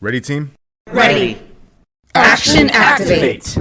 Ready, team? Ready. Action activate.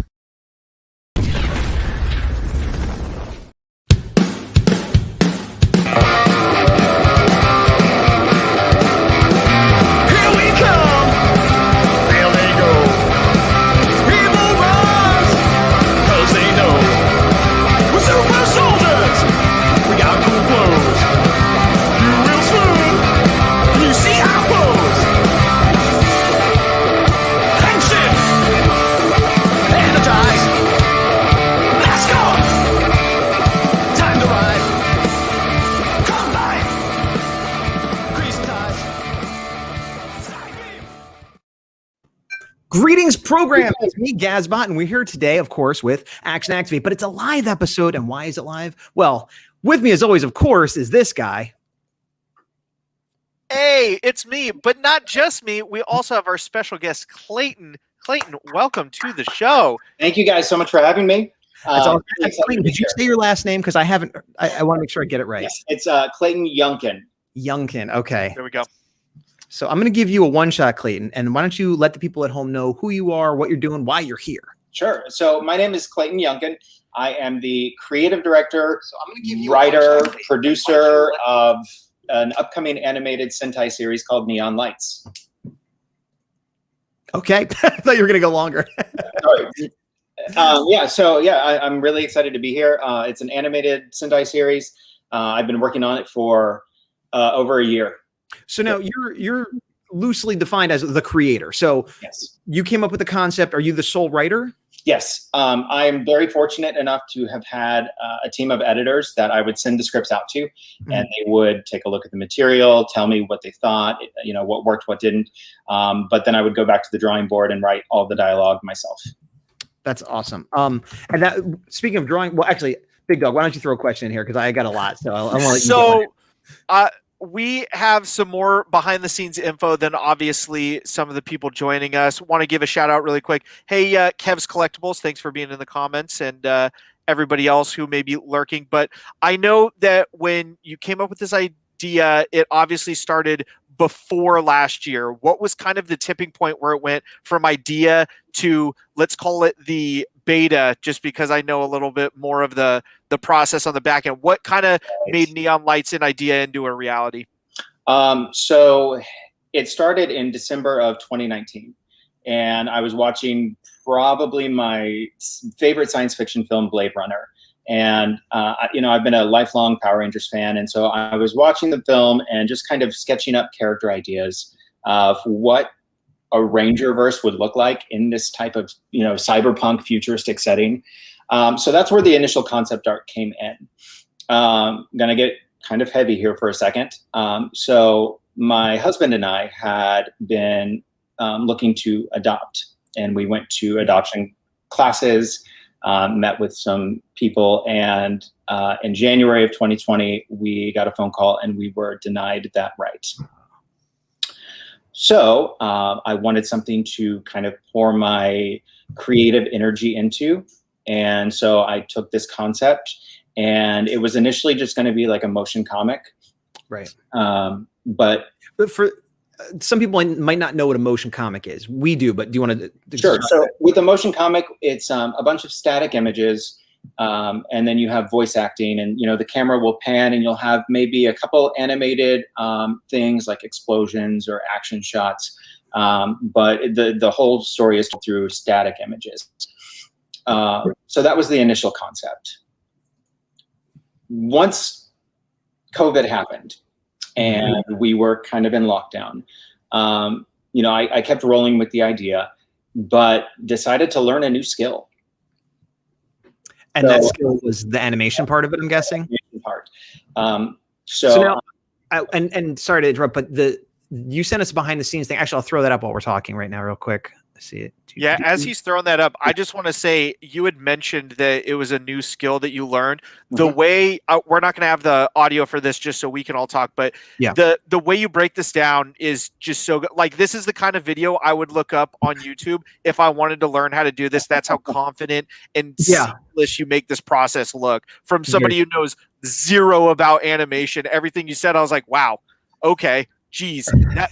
Greetings, program. It's me, Gazbot, and we're here today, of course, with Action Activate, but it's a live episode. And why is it live? Well, with me, as always, of course, is this guy. Hey, it's me, but not just me. We also have our special guest, Clayton. Clayton, welcome to the show. Thank you guys so much for having me. Clayton, did you say your last name? Because I haven't. I want to make sure I get it right. Yes, it's Clayton Younkin. Younkin. Okay. There we go. So I'm going to give you a one-shot, Clayton, and why don't you let the people at home know who you are, what you're doing, why you're here. Sure. So my name is Clayton Younkin. I am the creative director, writer, producer of an upcoming animated sentai series called Neon Lights. Okay. I thought you were going to go longer. Sorry. I'm really excited to be here. It's an animated sentai series. I've been working on it for over a year. So now you're loosely defined as the creator. So yes, you came up with the concept. Are you the sole writer? Yes. I am very fortunate enough to have had a team of editors that I would send the scripts out to, and they would take a look at the material, tell me what they thought, what worked, what didn't. But then I would go back to the drawing board and write all the dialogue myself. That's awesome. And that, speaking of drawing, well, actually, Big Dog, why don't you throw a question in here? Because I got a lot. So I want to let you go. We have some more behind the scenes info than obviously some of the people joining us. Want to give a shout out really quick. Hey, Kev's Collectibles, thanks for being in the comments, and everybody else who may be lurking. But I know that when you came up with this idea, it obviously started before last year. What was kind of the tipping point where it went from idea to, let's call it the beta, just because I know a little bit more of the process on the back end? What kind of made Neon Lights an idea into a reality? So it started in December of 2019, and I was watching probably my favorite science fiction film, Blade Runner. And, I've been a lifelong Power Rangers fan. And so I was watching the film and just kind of sketching up character ideas of what a Rangerverse would look like in this type of, cyberpunk futuristic setting. So that's where the initial concept art came in. I'm going to get kind of heavy here for a second. So my husband and I had been looking to adopt, and we went to adoption classes, met with some people, and in January of 2020, we got a phone call and we were denied that right. So I wanted something to kind of pour my creative energy into. And so I took this concept, and it was initially just going to be like a motion comic. Right. But for some people might not know what a motion comic is. We do, but do you want to? Sure. So with a motion comic, it's a bunch of static images, and then you have voice acting, and the camera will pan, and you'll have maybe a couple animated things like explosions or action shots, but the whole story is told through static images. So that was the initial concept. Once COVID happened and we were kind of in lockdown, I kept rolling with the idea, but decided to learn a new skill. And that skill was the animation part of it, I'm guessing? Part. So now, and sorry to interrupt, but you sent us a behind the scenes thing. Actually, I'll throw that up while we're talking right now real quick. I see it. Yeah, as he's throwing that up, I just want to say, you had mentioned that it was a new skill that you learned. The way we're not going to have the audio for this just so we can all talk, but yeah, the way you break this down is just so good. Like, this is the kind of video I would look up on YouTube if I wanted to learn how to do this. That's how confident and seamless you make this process look. From somebody who knows zero about animation, everything you said, I was like, wow, okay. Geez, that,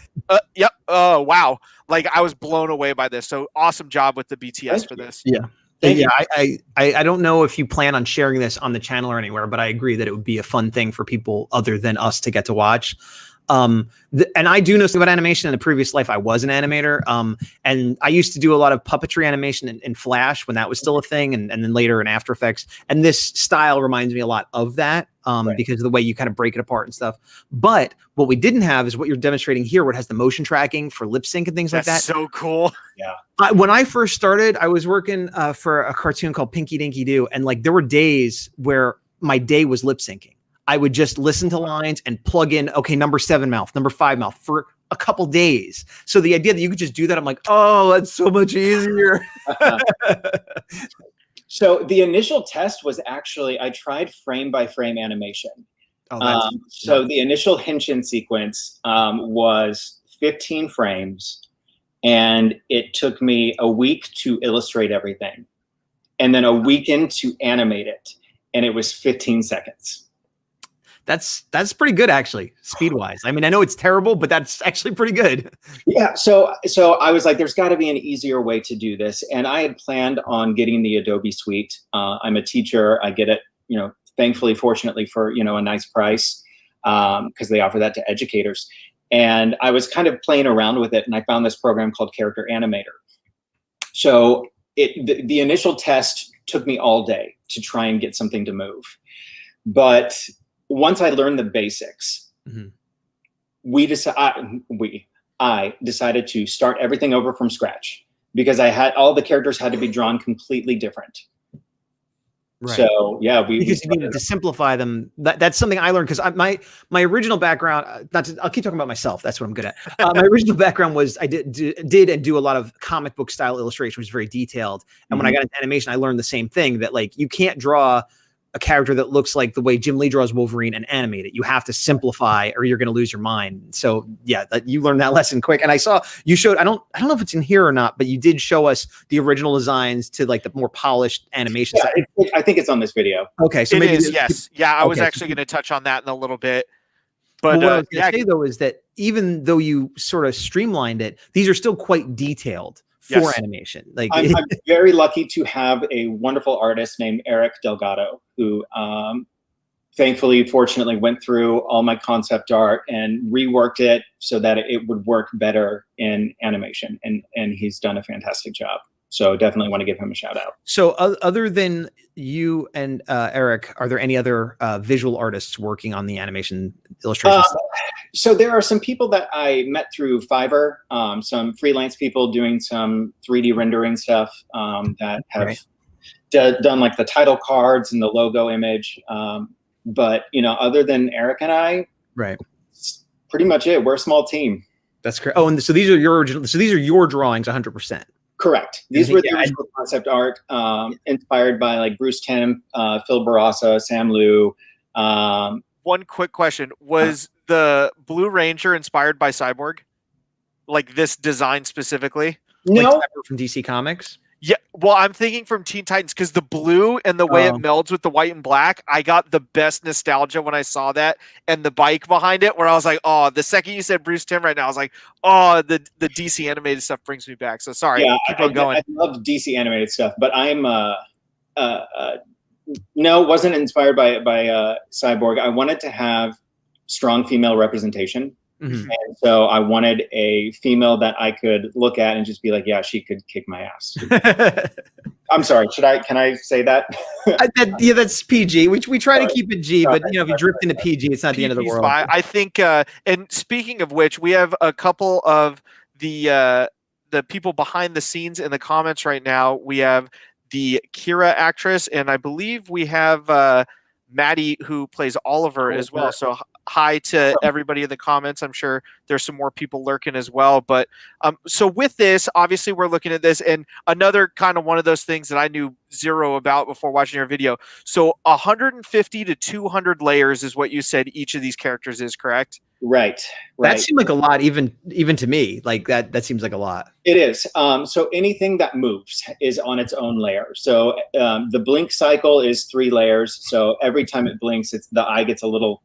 yep. Oh, wow. Like I was blown away by this. So awesome job with the BTS for this. Yeah. Thank yeah, you. I don't know if you plan on sharing this on the channel or anywhere, but I agree that it would be a fun thing for people other than us to get to watch. And I do know something about animation. In a previous life, I was an animator. And I used to do a lot of puppetry animation in Flash when that was still a thing, and then later in After Effects. And this style reminds me a lot of that because of the way you kind of break it apart and stuff. But what we didn't have is what you're demonstrating here, where it has the motion tracking for lip sync and things like that. That's so cool. Yeah. When I first started, I was working for a cartoon called Pinky Dinky Doo. And like there were days where my day was lip syncing. I would just listen to lines and plug in, okay, number 7 mouth, number 5 mouth for a couple days. So the idea that you could just do that, I'm like, oh, that's so much easier. So the initial test was actually, I tried frame by frame animation. So the initial Henshin sequence was 15 frames, and it took me a week to illustrate everything, and then a weekend to animate it, and it was 15 seconds. That's pretty good, actually, speed wise. I mean, I know it's terrible, but that's actually pretty good. Yeah. So I was like, there's got to be an easier way to do this. And I had planned on getting the Adobe Suite. I'm a teacher. I get it, thankfully, fortunately for, a nice price because they offer that to educators. And I was kind of playing around with it. And I found this program called Character Animator. So the initial test took me all day to try and get something to move. But once I learned the basics, I decided to start everything over from scratch because all the characters had to be drawn completely different. Right. So yeah, because you needed to simplify them. That's something I learned because my original background. I'll keep talking about myself. That's what I'm good at. My original background was I did and do a lot of comic book style illustration, which was very detailed. And when I got into animation, I learned the same thing, that like you can't draw a character that looks like the way Jim Lee draws Wolverine and animate it. You have to simplify or you're going to lose your mind. So yeah, you learned that lesson quick. And I saw you showed, I don't know if it's in here or not, but you did show us the original designs to like the more polished animation. Yeah, I think it's on this video. Okay. So it maybe is, yes. Yeah. I was actually going to touch on that in a little bit. But what I was going to say though, is that even though you sort of streamlined it, these are still quite detailed for animation. Like I'm very lucky to have a wonderful artist named Eric Delgado, who thankfully, fortunately, went through all my concept art and reworked it so that it would work better in animation. And he's done a fantastic job. So definitely want to give him a shout out. So other than you and Eric, are there any other visual artists working on the animation illustration stuff? So there are some people that I met through Fiverr, some freelance people doing some 3D rendering stuff that have done like the title cards and the logo image. But, other than Eric and I, it's pretty much it. We're a small team. That's correct. Oh, and so these are your original. So these are your drawings 100%. Correct. These were the original concept art inspired by like Bruce Timm, Phil Barassa, Sam Liu. One quick question. Was the Blue Ranger inspired by Cyborg? Like this design specifically? No. Like from DC Comics? Yeah, well, I'm thinking from Teen Titans because the blue and the way it melds with the white and black, I got the best nostalgia when I saw that, and the bike behind it, where I was like, oh, the second you said Bruce Timm right now, I was like, oh, the DC animated stuff brings me back. So sorry, keep on going. I love DC animated stuff, but I'm no, wasn't inspired by Cyborg. I wanted to have strong female representation. And so I wanted a female that I could look at and just be like, yeah, she could kick my ass. I'm sorry. Can I say that? Yeah, that's PG. We try to keep it G, but if you drift into PG, it's not the end of the world. I think, and speaking of which, we have a couple of the people behind the scenes in the comments right now. We have the Kira actress, and I believe we have Maddie, who plays Oliver as well. So hi to everybody in the comments. I'm sure there's some more people lurking as well. But so with this, obviously we're looking at this, and another kind of one of those things that I knew zero about before watching your video. So 150 to 200 layers is what you said each of these characters is, correct? Right. That seemed like a lot, even to me. Like that seems like a lot. It is. So anything that moves is on its own layer. So the blink cycle is 3 layers. So every time it blinks, the eye gets a little,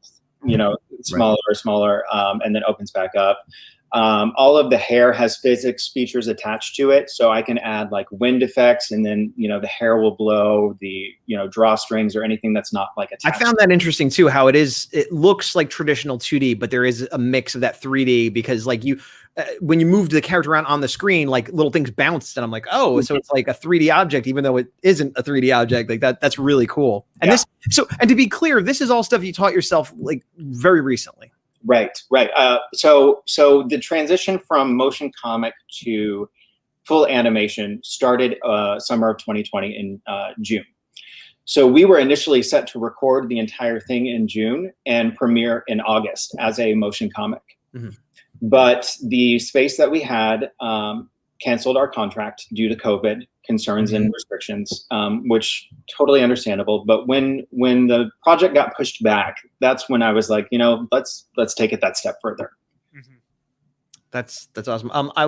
smaller, and then opens back up. All of the hair has physics features attached to it, so I can add like wind effects, and then the hair will blow, the drawstrings or anything that's not like attached. I found that interesting too. How it looks like traditional 2D, but there is a mix of that 3D because like when you moved the character around on the screen, like little things bounced, and I'm like, oh, so it's like a 3D object, even though it isn't a 3D object. Like that's really cool. And and to be clear, this is all stuff you taught yourself like very recently. Right. So the transition from motion comic to full animation started summer of 2020 in June. So we were initially set to record the entire thing in June and premiere in August as a motion comic. Mm-hmm. But the space that we had canceled our contract due to COVID concerns and restrictions, which totally understandable. But when the project got pushed back, that's when I was like, let's take it that step further. Mm-hmm. That's awesome. I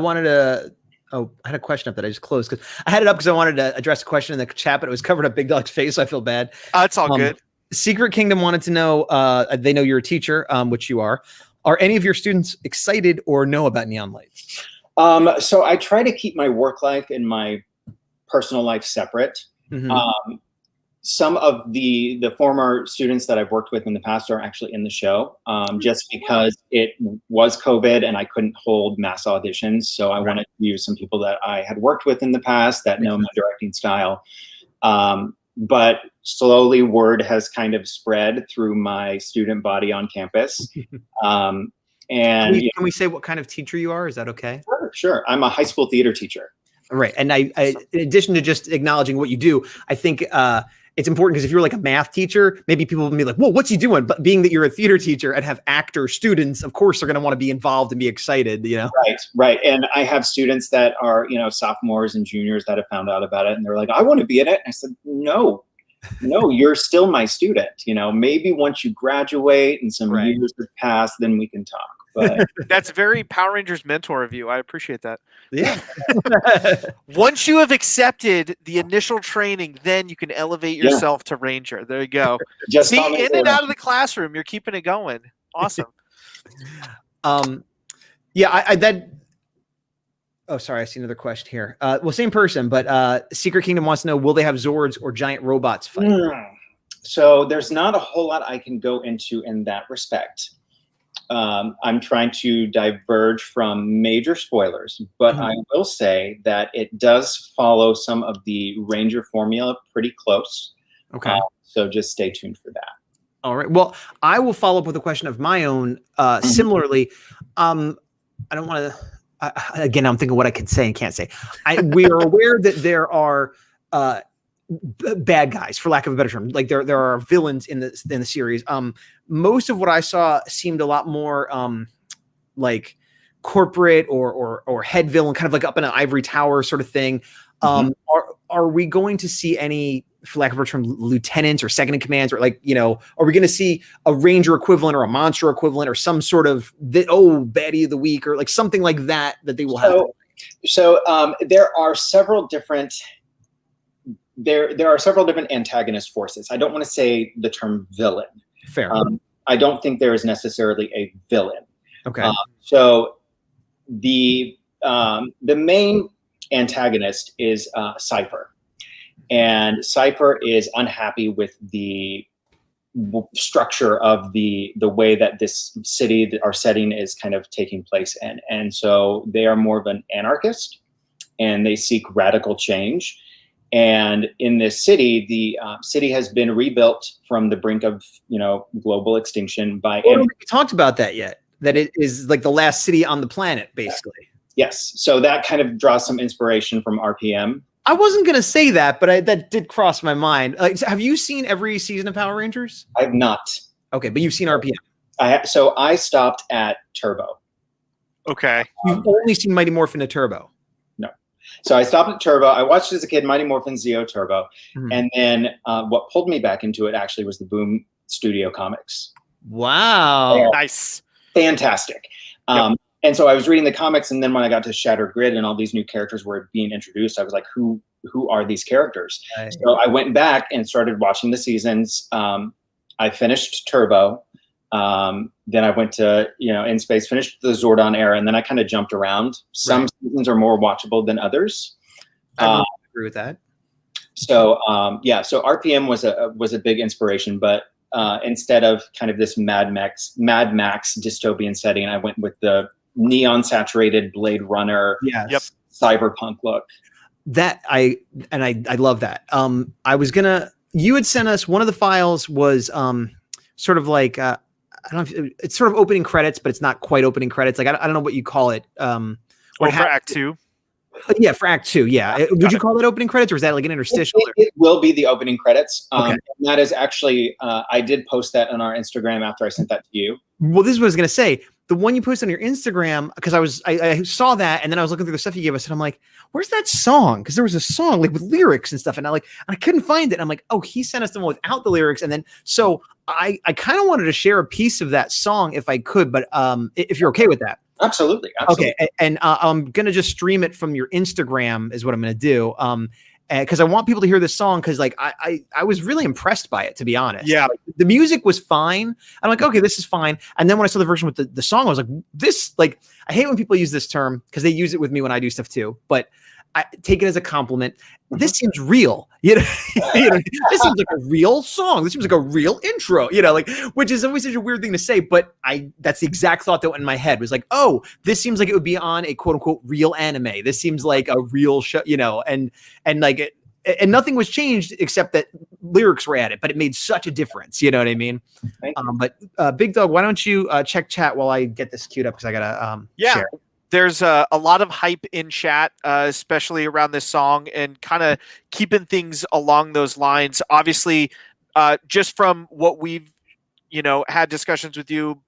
had a question up that I just closed because I had it up because I wanted to address a question in the chat, but it was covered up Big Dog's face, so I feel bad. It's all good. Secret Kingdom wanted to know, they know you're a teacher, which you are. Are any of your students excited or know about Neon Lights? So I try to keep my work life and my personal life separate. Mm-hmm. Some of the former students that I've worked with in the past are actually in the show, just because it was COVID and I couldn't hold mass auditions. So I wanted to use some people that I had worked with in the past that know my directing style. But slowly word has kind of spread through my student body on campus. And can we say what kind of teacher you are? Is that okay? Sure. I'm a high school theater teacher. Right. And I in addition to just acknowledging what you do, I think it's important because if you're like a math teacher, maybe people will be like, whoa, what's he doing? But being that you're a theater teacher and have actor students, of course, they're going to want to be involved and be excited, Right. And I have students that are, sophomores and juniors that have found out about it. And they're like, I want to be in it. And I said, no, you're still my student. Maybe once you graduate and some years have passed, then we can talk. But that's very Power Rangers mentor of you. I appreciate that. Yeah. Once you have accepted the initial training, then you can elevate yourself to Ranger. There you go. Just see, in and out of the classroom, you're keeping it going. Awesome. Oh, sorry. I see another question here. Well, same person, but Secret Kingdom wants to know, will they have Zords or giant robots fight? So there's not a whole lot I can go into in that respect. I'm trying to diverge from major spoilers, but I will say that it does follow some of the Ranger formula pretty close. Okay. So just stay tuned for that. All right. Well, I will follow up with a question of my own. Similarly, I don't want to, again, I'm thinking what I could say and can't say. We are aware that there are bad guys, for lack of a better term. Like there are villains in the series. Most of what I saw seemed a lot more like corporate or head villain, kind of like up in an ivory tower sort of thing. Are we going to see any, for lack of a better term, lieutenants or second in commands, or like, are we going to see a Ranger equivalent or a monster equivalent or some sort of baddie of the week or like something like that they will have? So there are several different. There are several different antagonist forces. I don't want to say the term villain. Fair. I don't think there is necessarily a villain. Okay. So the main antagonist is Cypher, and Cypher is unhappy with the structure of the way that this city, our setting, is kind of taking place in, and so they are more of an anarchist, and they seek radical change. And in this city, the city has been rebuilt from the brink of, global extinction by. We haven't talked about that yet. That it is like the last city on the planet, basically. Yes. So that kind of draws some inspiration from RPM. I wasn't going to say that, but that did cross my mind. Have you seen every season of Power Rangers? I have not. Okay, but you've seen RPM. So I stopped at Turbo. Okay. You've only seen Mighty Morphin to Turbo. So I stopped at Turbo. I watched as a kid Mighty Morphin Zeo Turbo. And then what pulled me back into it actually was the Boom Studio comics. Wow. Nice. Fantastic. And so I was reading the comics, and then when I got to Shattered Grid and all these new characters were being introduced, I was like, who are these characters? So I went back and started watching the seasons. I finished Turbo. Then I went to, In Space, finished the Zordon era, and then I kind of jumped around. Some seasons are more watchable than others. I agree with that. So RPM was a big inspiration, but instead of kind of this Mad Max dystopian setting, I went with the neon saturated Blade Runner, cyberpunk look. That I love that. You had sent us one of the files was sort of like I don't know if it's sort of opening credits, but it's not quite opening credits. Like I don't know what you call it. For Act 2. Yeah, for Act 2. Yeah. Would you call it opening credits, or is that like an interstitial? It will be the opening credits. Okay. And that is actually, I did post that on our Instagram after I sent that to you. Well, this is what I was going to say. The one you posted on your Instagram, because I saw that, and then I was looking through the stuff you gave us, and I'm like, where's that song? Because there was a song like with lyrics and stuff, and I couldn't find it. And I'm like, oh, he sent us the one without the lyrics. And then so I kind of wanted to share a piece of that song if I could, but if you're okay with that. Absolutely. Okay, and I'm gonna just stream it from your Instagram is what I'm gonna do. Because I want people to hear this song, because like I was really impressed by it, to be honest. Yeah, like, the music was fine. I'm like, okay, this is fine. And then when I saw the version with the song, I was like, this, like, I hate when people use this term because they use it with me when I do stuff too. But I take it as a compliment. This seems real. This seems like a real song. This seems like a real intro. Like, which is always such a weird thing to say, but that's the exact thought that went in my head, was like, oh, this seems like it would be on a quote unquote real anime. This seems like a real show, and like it, and nothing was changed except that lyrics were added, but it made such a difference. You know what I mean? But Big Dog, why don't you check chat while I get this queued up, because I gotta share. There's a lot of hype in chat, especially around this song, and kind of keeping things along those lines. Obviously, just from what we've, had discussions with you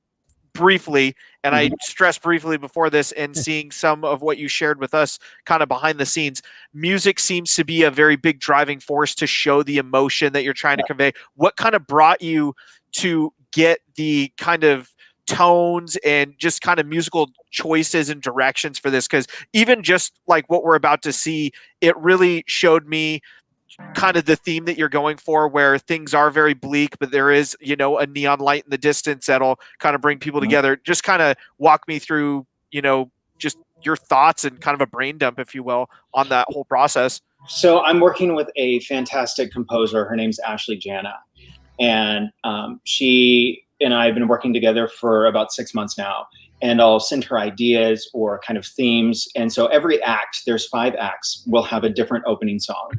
briefly, and I stressed briefly before this, and seeing some of what you shared with us kind of behind the scenes, music seems to be a very big driving force to show the emotion that you're trying to convey. What kind of brought you to get the kind of tones and just kind of musical choices and directions for this? Because even just like what we're about to see, it really showed me kind of the theme that you're going for, where things are very bleak, but there is, a neon light in the distance that'll kind of bring people together. Just kind of walk me through, just your thoughts and kind of a brain dump, if you will, on that whole process. So I'm working with a fantastic composer. Her name's Ashley Jana. And she and I have been working together for about 6 months now, and I'll send her ideas or kind of themes. And so every act, there's 5 acts, will have a different opening song.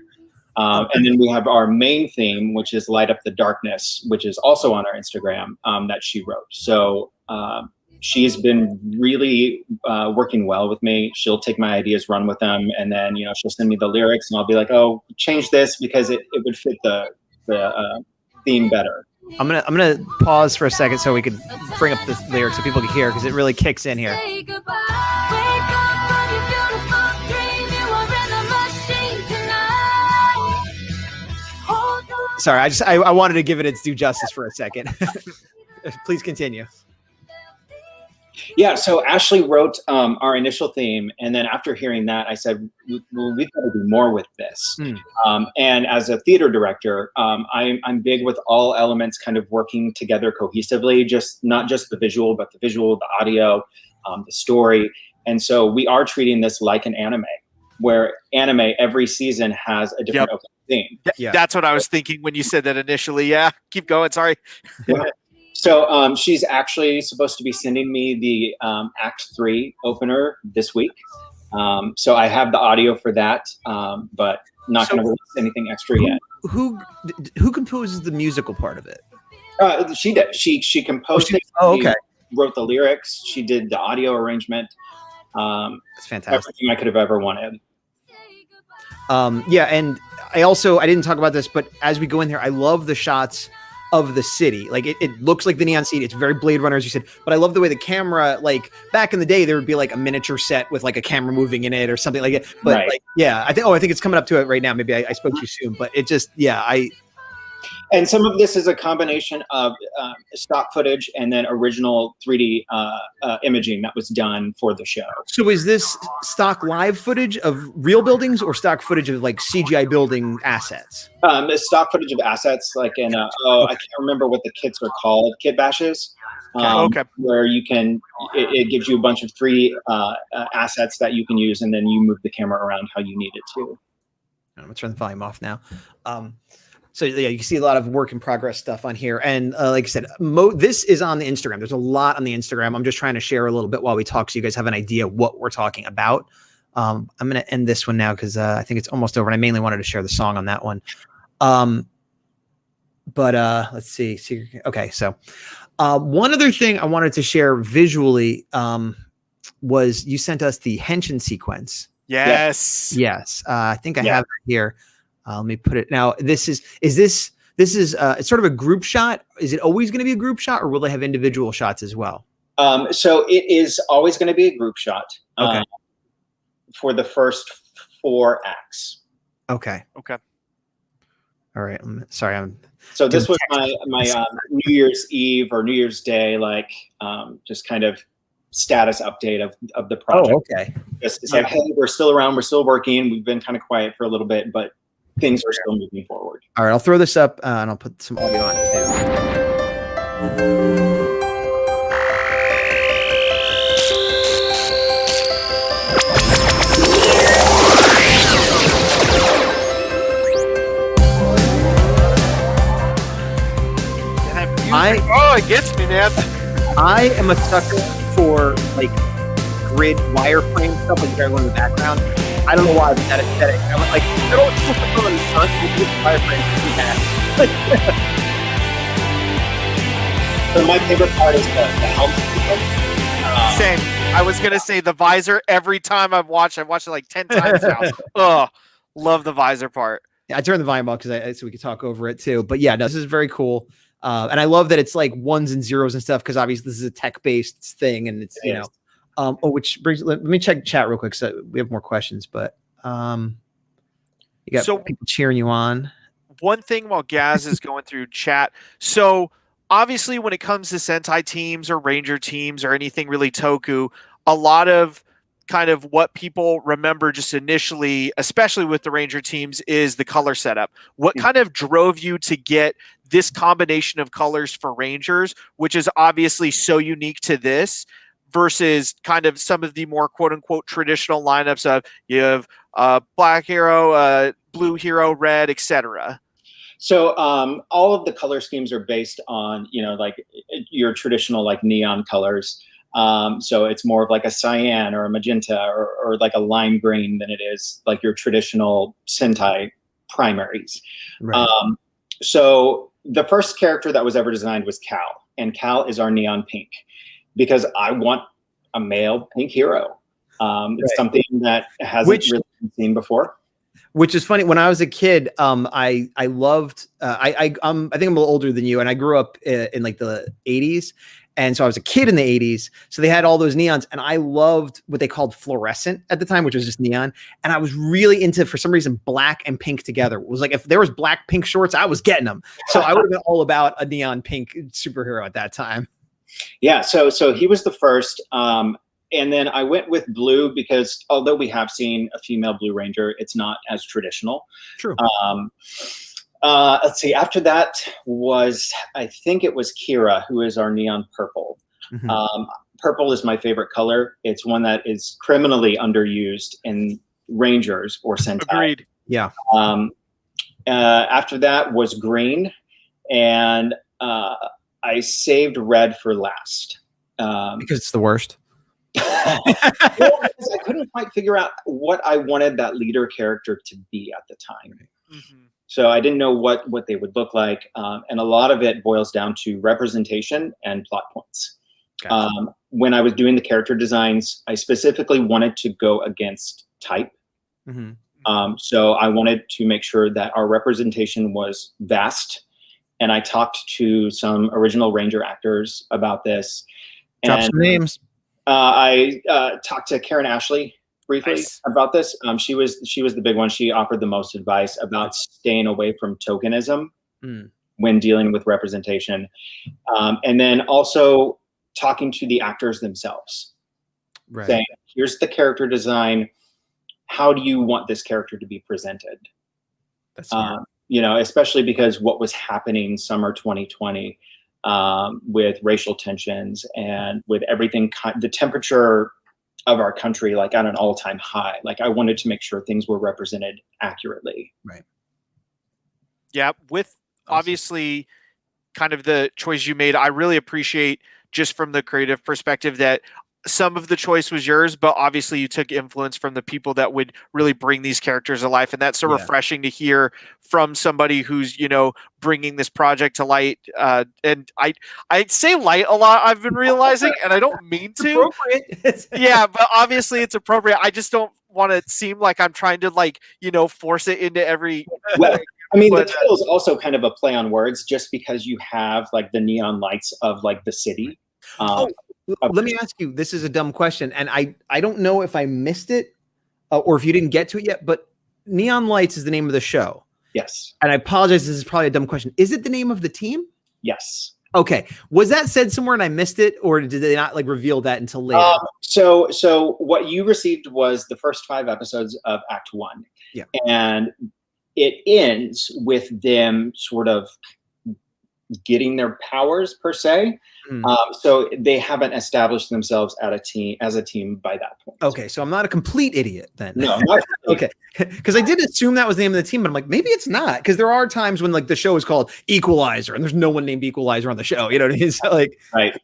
And then we have our main theme, which is Light Up the Darkness, which is also on our Instagram, that she wrote. So she's been really working well with me. She'll take my ideas, run with them, and then, she'll send me the lyrics, and I'll be like, oh, change this because it would fit the theme better. I'm gonna pause for a second so we could bring up the lyrics so people can hear, because it really kicks in here. Sorry, I wanted to give it its due justice for a second. Please continue. Yeah, so Ashley wrote our initial theme, and then after hearing that, I said, well, we've got to do more with this. And as a theater director, I'm big with all elements kind of working together cohesively, not just the visual, but the visual, the audio, the story. And so we are treating this like an anime, where anime every season has a different opening theme. Yeah. That's what I was thinking when you said that initially. Yeah, keep going. Sorry. Yeah. So she's actually supposed to be sending me the Act 3 opener this week. So I have the audio for that, but not going to release anything extra yet. Who composes the musical part of it? She did. She composed it. Oh, okay. She wrote the lyrics. She did the audio arrangement. That's fantastic. Everything I could have ever wanted. Yeah, and I didn't talk about this, but as we go in there, I love the shots of the city. Like it looks like the neon city. It's very Blade Runner, as you said, but I love the way the camera, like back in the day, there would be like a miniature set with like a camera moving in it or something like it. But right. Like, yeah, I think it's coming up to it right now. Maybe I spoke too soon, but it just, and some of this is a combination of stock footage and then original 3D imaging that was done for the show. So is this stock live footage of real buildings or stock footage of like CGI building assets? The stock footage of assets, like in I can't remember what the kits are called. Kit bashes. Okay. where you can, it gives you a bunch of free assets that you can use, and then you move the camera around how you need it to. I'm gonna turn the volume off now. So yeah, you can see a lot of work in progress stuff on here. And like I said, this is on the Instagram. There's a lot on the Instagram. I'm just trying to share a little bit while we talk so you guys have an idea what we're talking about. I'm going to end this one now because I think it's almost over. And I mainly wanted to share the song on that one. But let's see. Okay, so one other thing I wanted to share visually was you sent us the henshin sequence. Yes. Yes. I think I have it here. Let me put it now. This is it's sort of a group shot. Is it always going to be a group shot, or will they have individual shots as well? So it is always going to be a group shot. Okay. For the first 4 acts. Okay. Okay. All right. Sorry. So this was my New Year's Eve or New Year's Day, just kind of status update of the project. Oh, okay. It's like, hey, we're still around. We're still working. We've been kind of quiet for a little bit, but things are still moving forward. All right. I'll throw this up and I'll put some audio on it too. It gets me, man. I am a sucker for like grid wireframe stuff, like you got one in the background. I don't know why, but that aesthetic. I'm like, I don't put the phone in the front with wireframe. So my favorite part is the helmet. Same. I was gonna say the visor. Every time I've watched it like 10 times now. Oh, love the visor part. Yeah, I turned the volume off so we could talk over it too. But yeah, no, this is very cool. And I love that it's like ones and zeros and stuff because obviously this is a tech-based thing, and it's which brings. Let me check chat real quick so we have more questions. But you got people cheering you on. One thing while Gaz is going through chat, so obviously when it comes to Sentai teams or Ranger teams or anything really Toku, a lot of kind of what people remember just initially, especially with the Ranger teams, is the color setup. What kind of drove you to get this combination of colors for Rangers, which is obviously so unique to this, versus kind of some of the more quote unquote traditional lineups of you have black hero, blue hero, red, etc. So all of the color schemes are based on, like your traditional like neon colors. So it's more of like a cyan or a magenta or like a lime green than it is like your traditional Sentai primaries. Right. So the first character that was ever designed was Cal, and Cal is our neon pink because I want a male pink hero. It's something that hasn't really been seen before. Which is funny. When I was a kid, I loved. I think I'm a little older than you, and I grew up in like the 80s. And so I was a kid in the 80s. So they had all those neons, and I loved what they called fluorescent at the time, which was just neon. And I was really into, for some reason, black and pink together. It was like if there was black pink shorts, I was getting them. So I would have been all about a neon pink superhero at that time. Yeah. So he was the first. And then I went with blue because although we have seen a female Blue Ranger, it's not as traditional. True. Let's see. After that I think it was Kira, who is our neon purple. Mm-hmm. Purple is my favorite color. It's one that is criminally underused in Rangers or Sentai. Agreed. Yeah. After that was green, and I saved red for last. Because it's the worst. I couldn't quite figure out what I wanted that leader character to be at the time. Mm-hmm. So I didn't know what they would look like. And a lot of it boils down to representation and plot points. Gotcha. When I was doing the character designs, I specifically wanted to go against type. Mm-hmm. So I wanted to make sure that our representation was vast. And I talked to some original Ranger actors about this. Drop some names. I talked to Karen Ashley briefly about this. She was the big one. She offered the most advice about staying away from tokenism when dealing with representation. And then also talking to the actors themselves, saying, here's the character design. How do you want this character to be presented? That's smart. Especially because what was happening summer 2020, with racial tensions and with everything, the temperature of our country, like at an all-time high. Like I wanted to make sure things were represented accurately. Right. Yeah. With obviously kind of the choice you made, I really appreciate just from the creative perspective that some of the choice was yours, but obviously you took influence from the people that would really bring these characters to life. And that's so refreshing to hear from somebody who's, bringing this project to light. And I'd say light a lot, I've been realizing, and I don't mean to. Yeah, but obviously it's appropriate. I just don't want to seem like I'm trying to force it into every. Well, I mean, the title is also kind of a play on words, just because you have like the neon lights of like the city. Let me ask you, this is a dumb question, and I don't know if I missed it or if you didn't get to it yet, but Neon Lights is the name of the show. Yes. And I apologize, this is probably a dumb question. Is it the name of the team? Yes. Okay. Was that said somewhere and I missed it, or did they not reveal that until later? So what you received was the first 5 episodes of Act 1. Yeah. And it ends with them sort of getting their powers per se. So they haven't established themselves as a team by that point. Okay, so I'm not a complete idiot then. No, not okay, because I did assume that was the name of the team, but I'm like, maybe it's not, because there are times when the show is called Equalizer and there's no one named Equalizer on the show. You know what I mean? So right.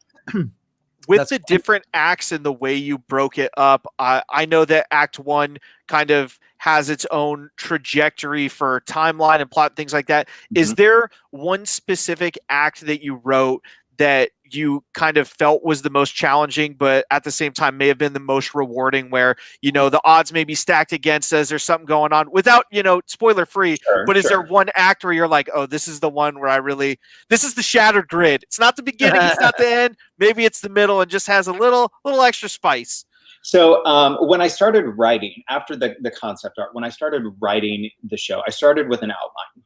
With the different acts and the way you broke it up, I know that Act 1 kind of has its own trajectory for timeline and plot, things like that. Mm-hmm. Is there one specific act that you wrote that you kind of felt was the most challenging, but at the same time may have been the most rewarding, where, the odds may be stacked against us, there's something going on without, spoiler free, but is there one act where you're like, oh, this is the one where this is the shattered grid. It's not the beginning, it's not the end. Maybe it's the middle and just has a little extra spice. So when I started writing, after the concept art, when I started writing the show, I started with an outline.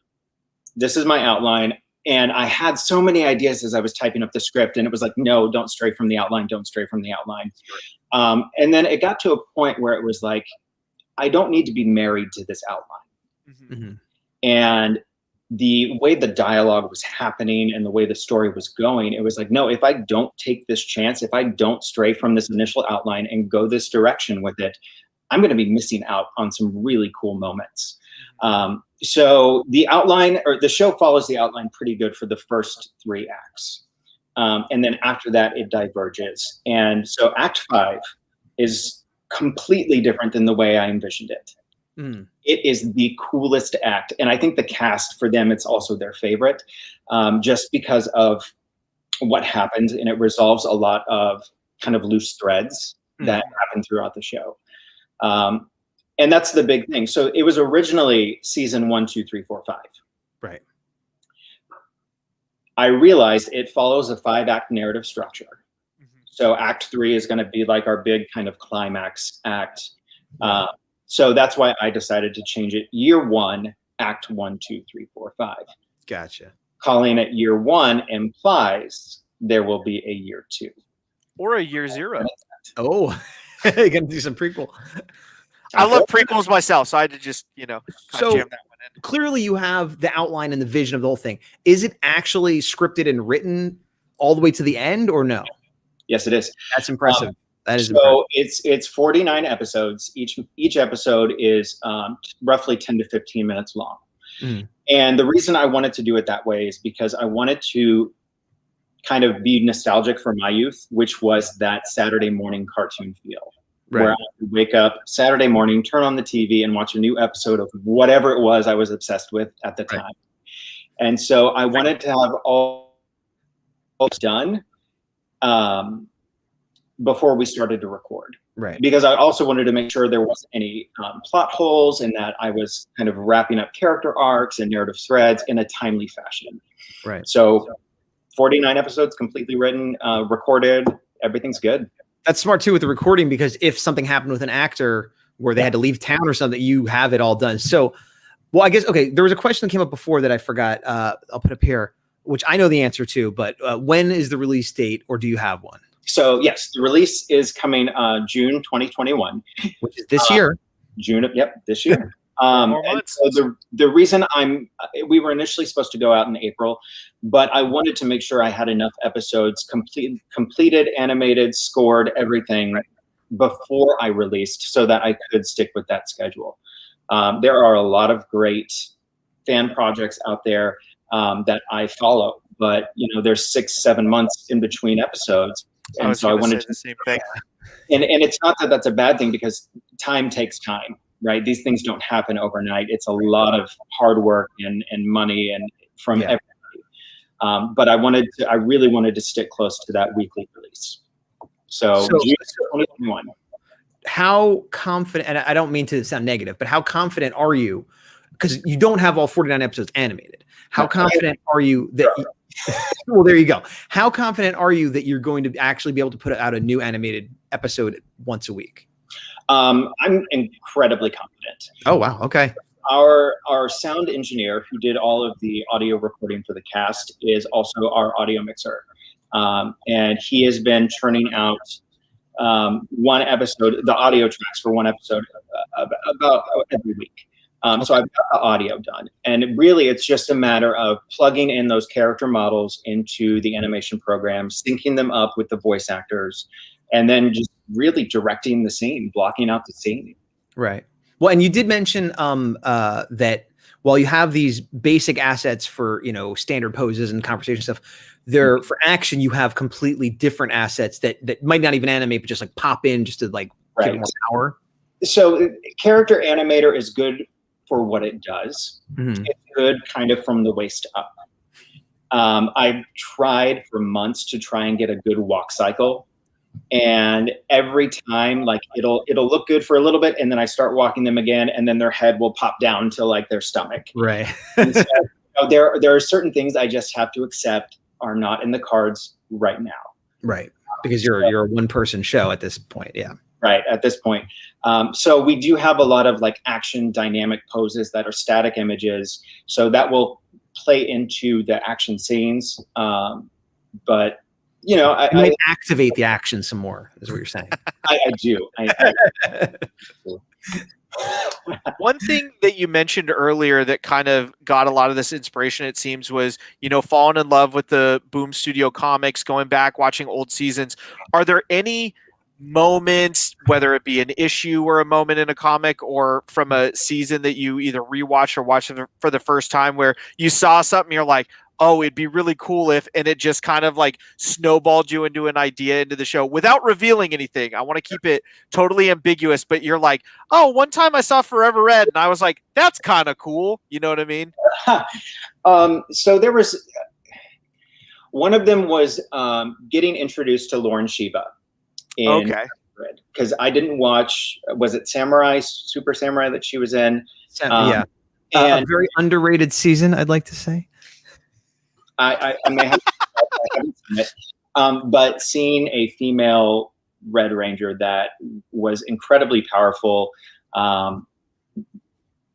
This is my outline. And I had so many ideas as I was typing up the script, and it was like, no, don't stray from the outline. Don't stray from the outline. And then it got to a point where it was like, I don't need to be married to this outline. Mm-hmm. And the way the dialogue was happening and the way the story was going, it was like, no, if I don't take this chance, if I don't stray from this initial outline and go this direction with it, I'm going to be missing out on some really cool moments. So the outline, or the show, follows the outline pretty good for the first 3 acts. And then after that, it diverges. And so Act 5 is completely different than the way I envisioned it. It is the coolest act. And I think the cast, for them, it's also their favorite, just because of what happens. And it resolves a lot of kind of loose threads that happen throughout the show. And that's the big thing. So it was originally season 1, 2, 3, 4, 5. Right. I realized it follows a 5-act narrative structure. Mm-hmm. So Act 3 is going to be like our big kind of climax act. So that's why I decided to change it. Year 1, Act 1, 2, 3, 4, 5. Gotcha. Calling it Year 1 implies there will be a Year 2. Or a Year 0. Oh, you're going to do some prequel. I love prequels myself, so I had to just, jam that one in. Clearly you have the outline and the vision of the whole thing. Is it actually scripted and written all the way to the end, or no? Yes, it is. That's impressive. That is so impressive. It's 49 episodes. Each episode is roughly 10 to 15 minutes long. And the reason I wanted to do it that way is because I wanted to kind of be nostalgic for my youth, which was that Saturday morning cartoon feel. Right. Where I would wake up Saturday morning, turn on the TV, and watch a new episode of whatever it was I was obsessed with at the time. And so I wanted to have all done before we started to record. Right. Because I also wanted to make sure there wasn't any plot holes, and that I was kind of wrapping up character arcs and narrative threads in a timely fashion. Right. So 49 episodes completely written, recorded, everything's good. That's smart too with the recording, because if something happened with an actor where they had to leave town or something, you have it all done. So, well, I guess, okay, there was a question that came up before that I forgot. I'll put up here, which I know the answer to, but when is the release date, or do you have one? So yes, the release is coming June 2021. Which is this year. June, yep, this year. More And months. so the reason we were initially supposed to go out in April, but I wanted to make sure I had enough episodes completed, animated, scored, everything before I released, so that I could stick with that schedule. There are a lot of great fan projects out there that I follow, but there's 6-7 months in between episodes, and so I wanted to the same thing. and it's not that that's a bad thing, because time takes time, right? These things don't happen overnight. It's a lot of hard work and money and from everybody. But I really wanted to stick close to that weekly release. So June 2021. How confident, and I don't mean to sound negative, but how confident are you? Because you don't have all 49 episodes animated. How confident are you that well, there you go. How confident are you that you're going to actually be able to put out a new animated episode once a week? I'm incredibly confident. Oh, wow. Okay. Our sound engineer, who did all of the audio recording for the cast, is also our audio mixer. And he has been churning out one episode, the audio tracks for one episode about every week. So I've got the audio done, and really it's just a matter of plugging in those character models into the animation program, syncing them up with the voice actors, and then just really directing the scene, blocking out the scene. Right. Well, and you did mention that while you have these basic assets for, standard poses and conversation stuff, there for action, you have completely different assets that might not even animate, but just like pop in just to like give it more power. So character animator is good for what it does. Mm-hmm. It's good kind of from the waist up. I've tried for months to try and get a good walk cycle. And every time, like it'll look good for a little bit, and then I start walking them again, and then their head will pop down to like their stomach. Right. And so, there are certain things I just have to accept are not in the cards right now. Right. Because you're a one-person show at this point. Yeah. Right, at this point. So we do have a lot of like action dynamic poses that are static images. So that will play into the action scenes. But I might activate the action some more, is what you're saying. I do. One thing that you mentioned earlier that kind of got a lot of this inspiration, it seems, was, falling in love with the Boom Studio comics, going back, watching old seasons. Are there any moments, whether it be an issue or a moment in a comic or from a season that you either rewatch or watch for the first time, where you saw something, you're like, oh, it'd be really cool if, and it just kind of like snowballed you into an idea into the show without revealing anything? I want to keep it totally ambiguous, but you're like, oh, one time I saw Forever Red and I was like, that's kind of cool. You know what I mean? So there was, one of them was getting introduced to Lauren Shiba. Because I didn't watch, was it Super Samurai that she was in? Yeah. And a very underrated season, I'd like to say. I may have haven't seen it. But seeing a female Red Ranger that was incredibly powerful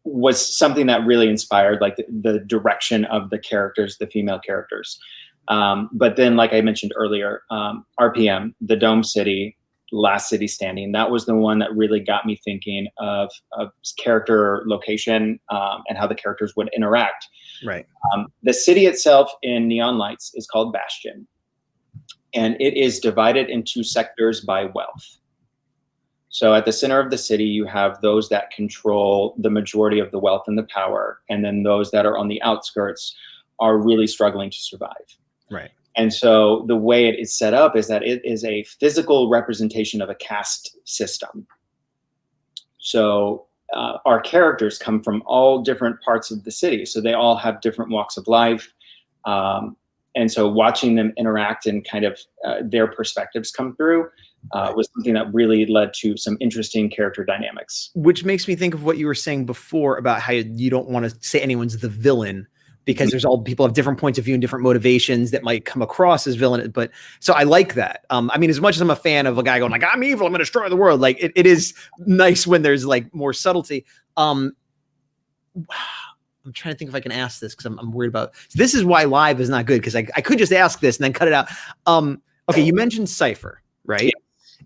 was something that really inspired like the direction of the characters, the female characters. But then, like I mentioned earlier, RPM, the Dome City, Last City Standing, that was the one that really got me thinking of character location and how the characters would interact. Right. The city itself in neon lights is called Bastion, and it is divided into sectors by wealth. So at the center of the city, you have those that control the majority of the wealth and the power, and then those that are on the outskirts are really struggling to survive. Right. And so the way it is set up is that it is a physical representation of a caste system. So our characters come from all different parts of the city. So they all have different walks of life. And so watching them interact and kind of their perspectives come through was something that really led to some interesting character dynamics. Which makes me think of what you were saying before about how you don't want to say anyone's the villain, because there's all people have different points of view and different motivations that might come across as villain. But so I like that. I mean, as much as I'm a fan of a guy going like, I'm evil, I'm going to destroy the world. Like it is nice when there's like more subtlety. I'm trying to think if I can ask this, because I'm worried about, so this is why live is not good. Cause I could just ask this and then cut it out. Okay. You mentioned Cypher, right?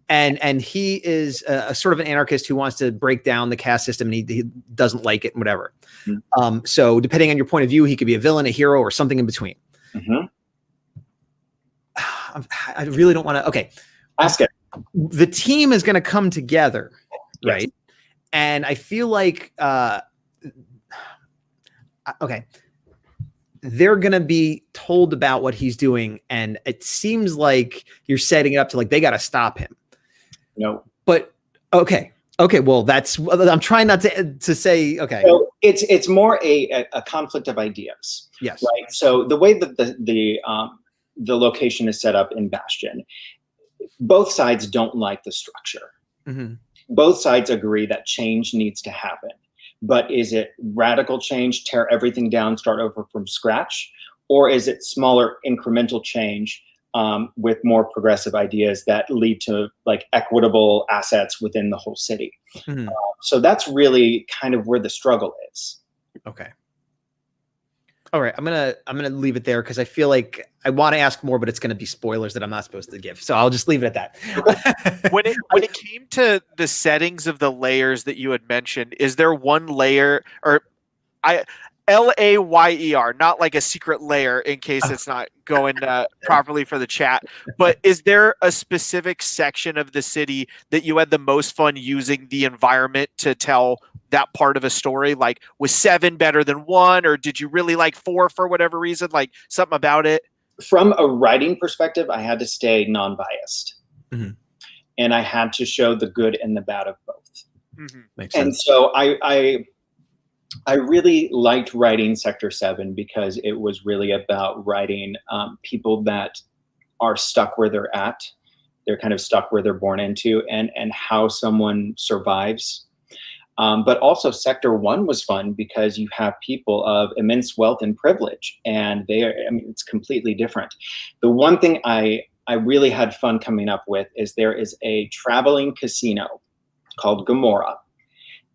and he is a sort of an anarchist who wants to break down the caste system, and he doesn't like it and whatever. So depending on your point of view, he could be a villain, a hero, or something in between. I really don't want to. Okay, ask it. The team is going to come together, Yes. right? And I feel like okay, they're going to be told about what he's doing, and it seems like you're setting it up to like they got to stop him. No. But okay, well, I'm trying not to say okay. So it's more a conflict of ideas. Yes. Right. So the way that the location is set up in Bastion, both sides don't like the structure. Both sides agree that change needs to happen. But is it radical change, tear everything down, start over from scratch? Or is it smaller incremental change with more progressive ideas that lead to like equitable assets within the whole city? So that's really kind of where the struggle is. Okay. All right, I'm gonna leave it there because I feel like I want to ask more, but it's gonna be spoilers that I'm not supposed to give. So I'll just leave it at that. When it came to the settings of the layers that you had mentioned, is there one layer or LAYER, not like a secret layer in case it's not going properly for the chat, but is there a specific section of the city that you had the most fun using the environment to tell that part of a story? Like, was 7 better than 1, or did you really like 4 for whatever reason? Like something about it? From a writing perspective, I had to stay non-biased, and I had to show the good and the bad of both. Makes and sense. so I really liked writing Sector 7 because it was really about writing people that are stuck where they're at. They're kind of stuck where they're born into, and how someone survives. But also Sector 1 was fun because you have people of immense wealth and privilege, and it's completely different. The one thing I really had fun coming up with is there is a traveling casino called Gomorrah,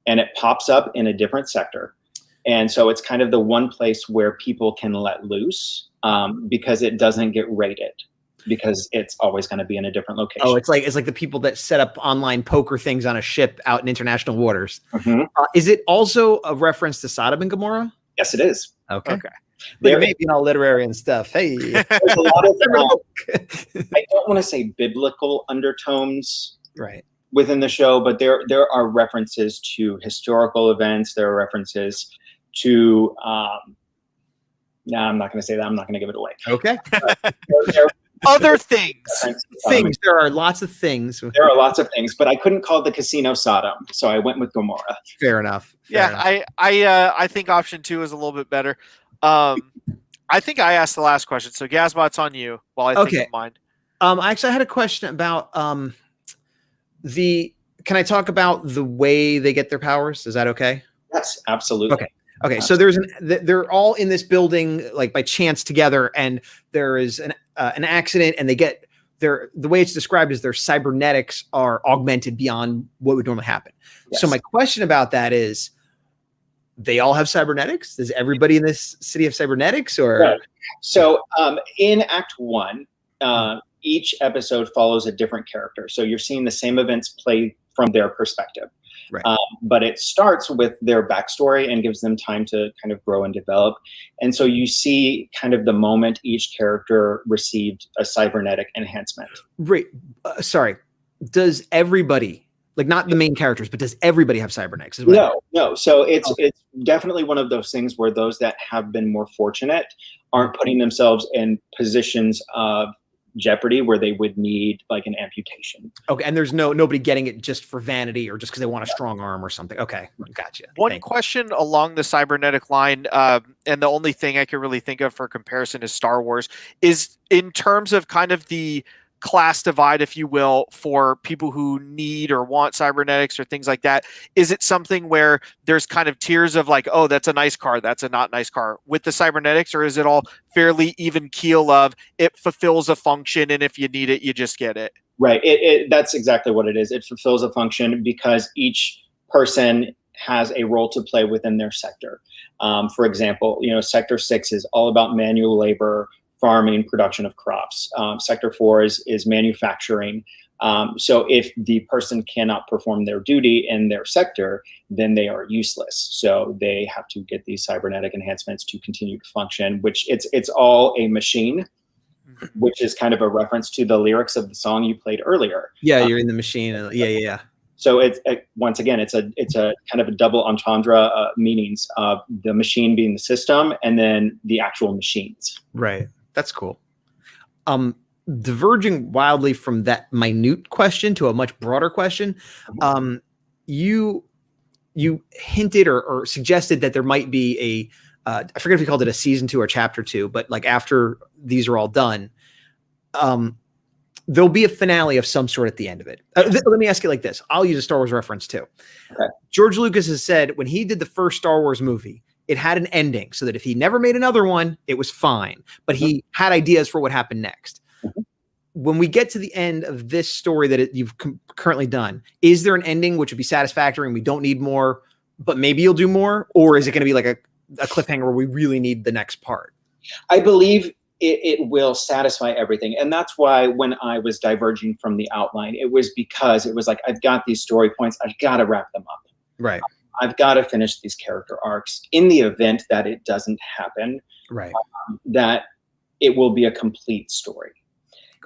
and it pops up in a different sector. And so it's kind of the one place where people can let loose because it doesn't get rated, because it's always going to be in a different location. Oh, it's like the people that set up online poker things on a ship out in international waters. Is it also a reference to Sodom and Gomorrah? Yes, it is. Okay. There may be all literary and stuff. Hey, there's a lot of I don't want to say biblical undertones right within the show, but there are references to historical events. There are references to no, I'm not going to say that. I'm not going to give it away. Okay. There Other things. There are lots of things. There are lots of things, but I couldn't call the casino Sodom, so I went with Gomorrah. Fair enough. I think option 2 is a little bit better. I think I asked the last question, so Gazbot's on you while I think of mine. Actually, I had a question about Can I talk about the way they get their powers? Is that okay? Yes, absolutely. Okay. So they're all in this building like by chance together, and there is an accident, and they get the way it's described is their cybernetics are augmented beyond what would normally happen. Yes. So my question about that is, they all have cybernetics? Does everybody in this city have cybernetics? Or right. So in Act 1, each episode follows a different character. So you're seeing the same events play from their perspective. Right. But it starts with their backstory and gives them time to kind of grow and develop. And so you see kind of the moment each character received a cybernetic enhancement. Right. Sorry. Does everybody, like not the main characters, but does everybody have cybernetics? No. So it's definitely one of those things where those that have been more fortunate aren't putting themselves in positions of jeopardy where they would need like an amputation. Okay, and there's nobody getting it just for vanity or just because they want a strong arm or something. Okay, gotcha. One question along the cybernetic line, and the only thing I can really think of for comparison is Star Wars, is in terms of kind of the class divide, if you will, for people who need or want cybernetics or things like that. Is it something where there's kind of tiers of like, oh, that's a nice car, that's a not nice car with the cybernetics, or is it all fairly even keel of it fulfills a function, and if you need it, you just get it? Right. That's exactly what it is. It fulfills a function because each person has a role to play within their sector. For example, Sector 6 is all about manual labor, farming, production of crops. Sector 4 is manufacturing, So if the person cannot perform their duty in their sector, then they are useless. So they have to get these cybernetic enhancements to continue to function, which it's all a machine, which is kind of a reference to the lyrics of the song you played earlier. Yeah, you're in the machine. Yeah. So once again, it's a kind of a double entendre meanings of the machine being the system and then the actual machines. Right. That's cool. Diverging wildly from that minute question to a much broader question, you hinted or suggested that there might be I forget if you called it a season 2 or chapter 2, but like after these are all done, there'll be a finale of some sort at the end of it. Let me ask you like this. I'll use a Star Wars reference too. Okay. George Lucas has said when he did the first Star Wars movie, it had an ending so that if he never made another one, it was fine. But he had ideas for what happened next. When we get to the end of this story that you've currently done, is there an ending which would be satisfactory and we don't need more, but maybe you'll do more? Or is it going to be like a cliffhanger where we really need the next part? I believe it will satisfy everything. And that's why when I was diverging from the outline, it was because it was like, I've got these story points. I've got to wrap them up. Right. I've got to finish these character arcs in the event that it doesn't happen. Right. That it will be a complete story.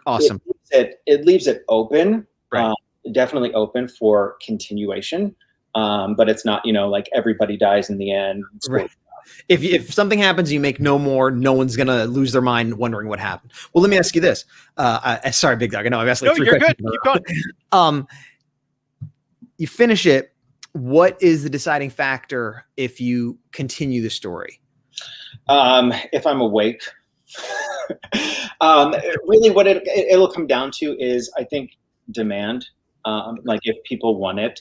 Awesome. It leaves it open, right. Definitely open for continuation. But it's not, like everybody dies in the end. Right. If something happens, you make no more, no one's going to lose their mind wondering what happened. Well, let me ask you this. Sorry, Big Dog. I know I've asked like 3 questions. No, you're good. Keep going. You finish it. What is the deciding factor if you continue the story? If I'm awake, really what it'll come down to is, I think, demand. Like if people want it,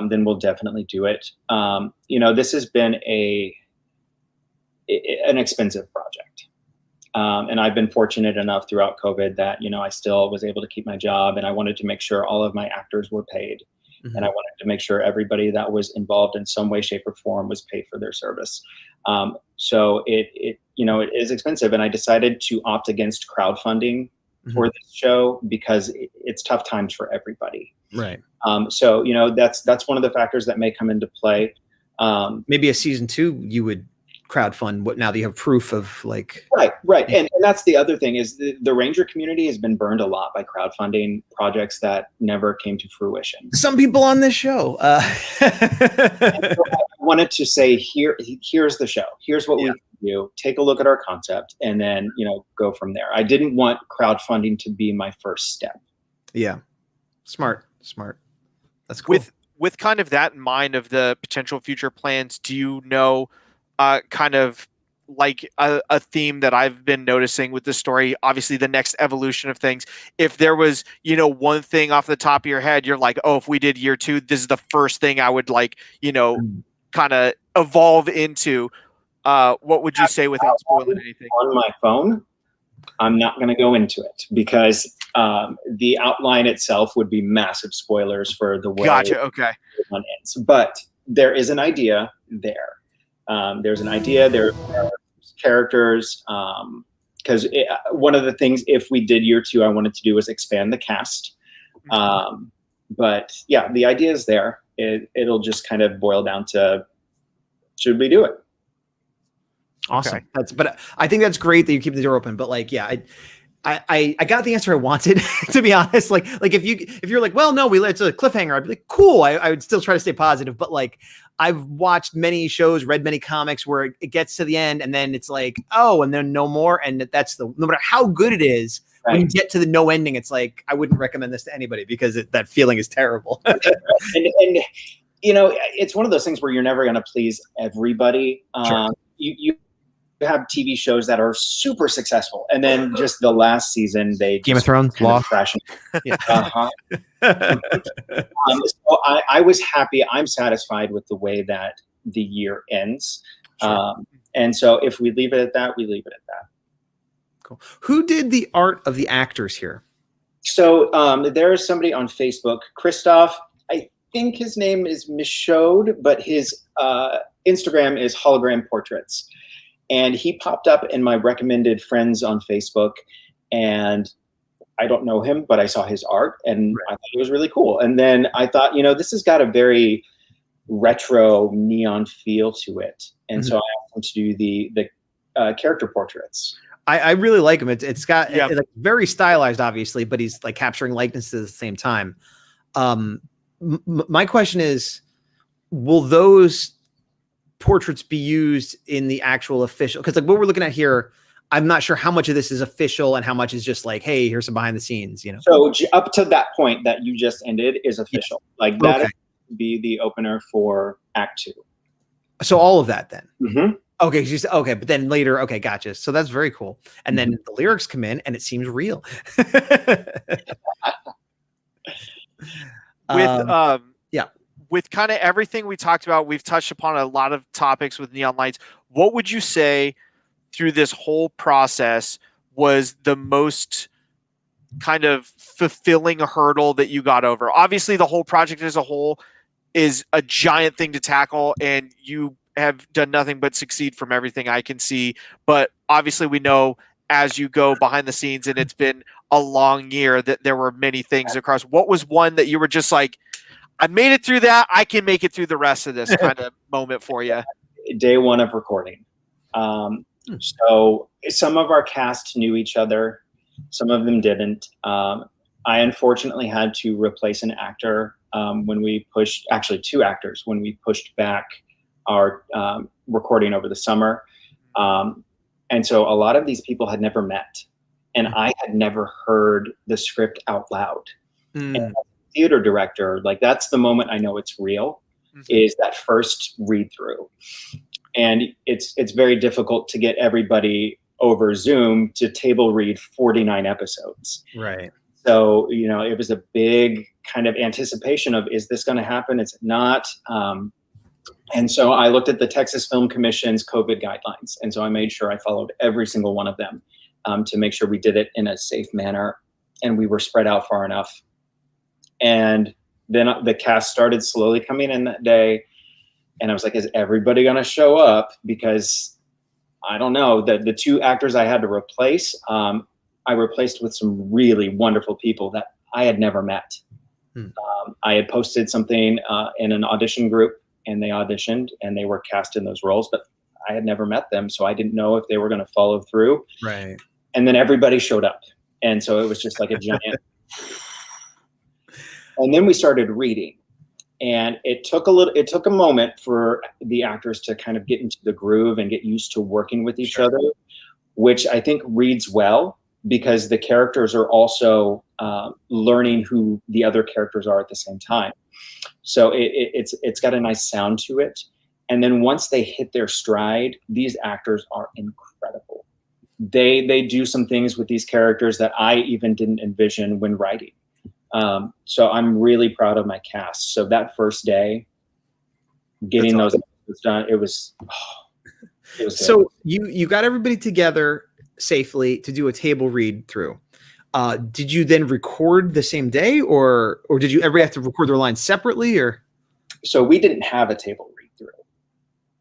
then we'll definitely do it. This has been an expensive project. And I've been fortunate enough throughout COVID that, I still was able to keep my job, and I wanted to make sure all of my actors were paid. Mm-hmm. And I wanted to make sure everybody that was involved in some way, shape, or form was paid for their service. So it is expensive, and I decided to opt against crowdfunding for this show because it's tough times for everybody. Right. So that's one of the factors that may come into play. Maybe a season 2 you would crowdfund now that you have proof of like. Right. And that's the other thing is the Ranger community has been burned a lot by crowdfunding projects that never came to fruition. Some people on this show. So I wanted to say, here's the show. Here's what we can do. Take a look at our concept and then, go from there. I didn't want crowdfunding to be my first step. Yeah. Smart. That's cool. With kind of that in mind of the potential future plans, do you know kind of like a theme that I've been noticing with this story, obviously the next evolution of things? If there was, one thing off the top of your head, you're like, oh, if we did year 2, this is the first thing I would like, kind of evolve into. What would you say without spoiling anything? On my phone, I'm not going to go into it because the outline itself would be massive spoilers for the way Okay. one ends. But there is an idea there. There's an idea. There are characters. Because one of the things, if we did year 2, I wanted to do was expand the cast. But yeah, the idea is there. It'll just kind of boil down to, should we do it? Awesome. Okay. But I think that's great that you keep the door open. But like, yeah, I got the answer I wanted, to be honest. Like if you're like, well, no, it's a cliffhanger, I'd be like, cool. I would still try to stay positive. But like, I've watched many shows, read many comics where it gets to the end and then it's like, oh, and then no more. And that's no matter how good it is, right. When you get to the no ending, it's like, I wouldn't recommend this to anybody because that feeling is terrible. and it's one of those things where you're never going to please everybody. Sure. You have TV shows that are super successful, and then just the last season they Game of Thrones, crashing. Yeah. So I was happy. I'm satisfied with the way that the year ends. Sure. And so if we leave it at that, we leave it at that. Cool. Who did the art of the actors here? So there is somebody on Facebook, Christoph. I think his name is Michaud, but his Instagram is Hologram Portraits. And he popped up in my recommended friends on Facebook, and I don't know him, but I saw his art and I thought it was really cool. And then I thought, this has got a very retro neon feel to it. And so I asked him to do the character portraits. I really like him. It's got Yeah. like very stylized, obviously, but he's like capturing likenesses at the same time. My question is, will those portraits be used in the actual official? Because like what we're looking at here, I'm not sure how much of this is official and how much is just like, hey, here's some behind the scenes, So up to that point that you just ended is official. Like that would be the opener for Act 2. So all of that then. Mm-hmm. Okay, okay, but then later, okay, gotcha. So that's very cool. And then the lyrics come in, and it seems real. With kind of everything we talked about, we've touched upon a lot of topics with Neon Lights. What would you say through this whole process was the most kind of fulfilling hurdle that you got over? Obviously, the whole project as a whole is a giant thing to tackle, and you have done nothing but succeed from everything I can see. But obviously we know as you go behind the scenes, and it's been a long year, that there were many things across. What was one that you were just like, I made it through that, I can make it through the rest of this kind of moment for you? Day one of recording. So some of our cast knew each other. Some of them didn't. I unfortunately had to replace an actor when we pushed, actually 2 actors, when we pushed back our recording over the summer. And so a lot of these people had never met, and I had never heard the script out loud. And as a theater director, like that's the moment I know it's real, is that first read through. And it's very difficult to get everybody over Zoom to table read 49 episodes. Right. So, it was a big kind of anticipation of, is this going to happen? Is it not? And so I looked at the Texas Film Commission's COVID guidelines. And so I made sure I followed every single one of them to make sure we did it in a safe manner and we were spread out far enough. And then the cast started slowly coming in that day. And I was like, is everybody going to show up? Because I don't know, the 2 actors I had to replace, I replaced with some really wonderful people that I had never met. I had posted something in an audition group, and they auditioned and they were cast in those roles, but I had never met them. So I didn't know if they were going to follow through. Right. And then everybody showed up. And so it was just like a giant. And then we started reading, and it took a moment for the actors to kind of get into the groove and get used to working with each other, which I think reads well because the characters are also learning who the other characters are at the same time. So it's got a nice sound to it. And then once they hit their stride, these actors are incredible. They do some things with these characters that I even didn't envision when writing. So I'm really proud of my cast. So that first day, getting those episodes done, it was so you got everybody together safely to do a table read through. Did you then record the same day, or did you ever have to record their lines separately? Or so we didn't have a table read through.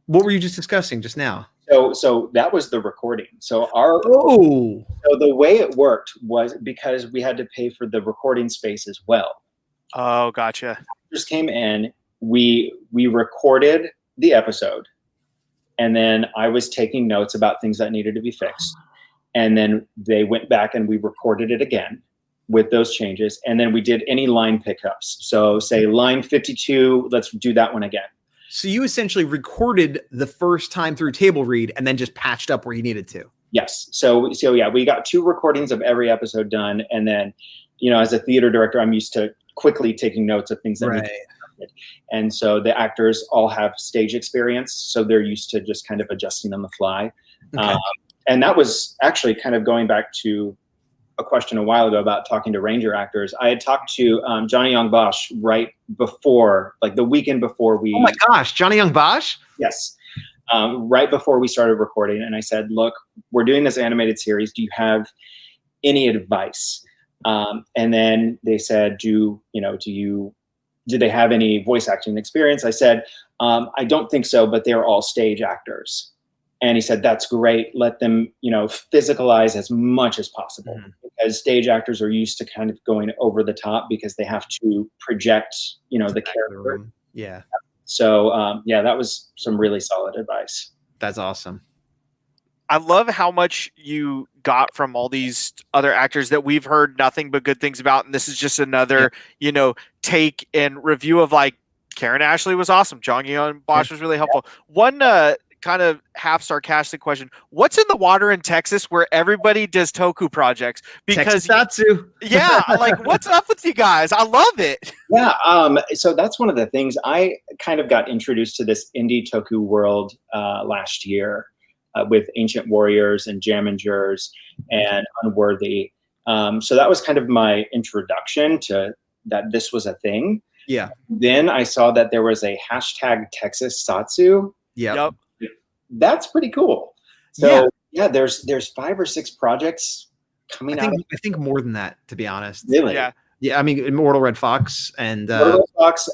What were you just discussing just now? So that was the recording. So so the way it worked was because we had to pay for the recording space as well. Oh, gotcha. Just came in, we recorded the episode, and then I was taking notes about things that needed to be fixed. And then they went back and we recorded it again with those changes. And then we did any line pickups. So say line 52, let's do that one again. So you essentially recorded the first time through table read and then just patched up where you needed to. Yes. So yeah, we got 2 recordings of every episode done. And then, as a theater director, I'm used to quickly taking notes of things that need to be done. And so the actors all have stage experience. So they're used to just kind of adjusting on the fly. Okay. And that was actually kind of going back to a question a while ago about talking to Ranger actors. I had talked to Johnny Young Bosch right before, like the weekend before we. Oh my gosh, Johnny Young Bosch? Yes. Right before we started recording. And I said, look, we're doing this animated series. Do you have any advice? And then they said, did they have any voice acting experience? I said, I don't think so, but they're all stage actors. And he said, that's great. Let them, physicalize as much as possible, because stage actors are used to kind of going over the top because they have to project, the character. Yeah. So, that was some really solid advice. That's awesome. I love how much you got from all these other actors that we've heard nothing but good things about. And this is just another, take and review of like Karen Ashley was awesome. John Young Bosch was really helpful. One, kind of half sarcastic question: what's in the water in Texas where everybody does Toku projects? Because Tatsu. yeah, like what's up with you guys? I love it. Yeah, so that's one of the things. I kind of got introduced to this indie Toku world last year with Ancient Warriors and Jamingers and Unworthy. So that was kind of my introduction to that this was a thing. Yeah. Then I saw that there was a hashtag Texas Satsu. Yep. That's pretty cool. So yeah, there's 5 or 6 projects coming out. I think more than that, to be honest. Really? Yeah. Yeah, I mean, Immortal Red Fox and Red Fox,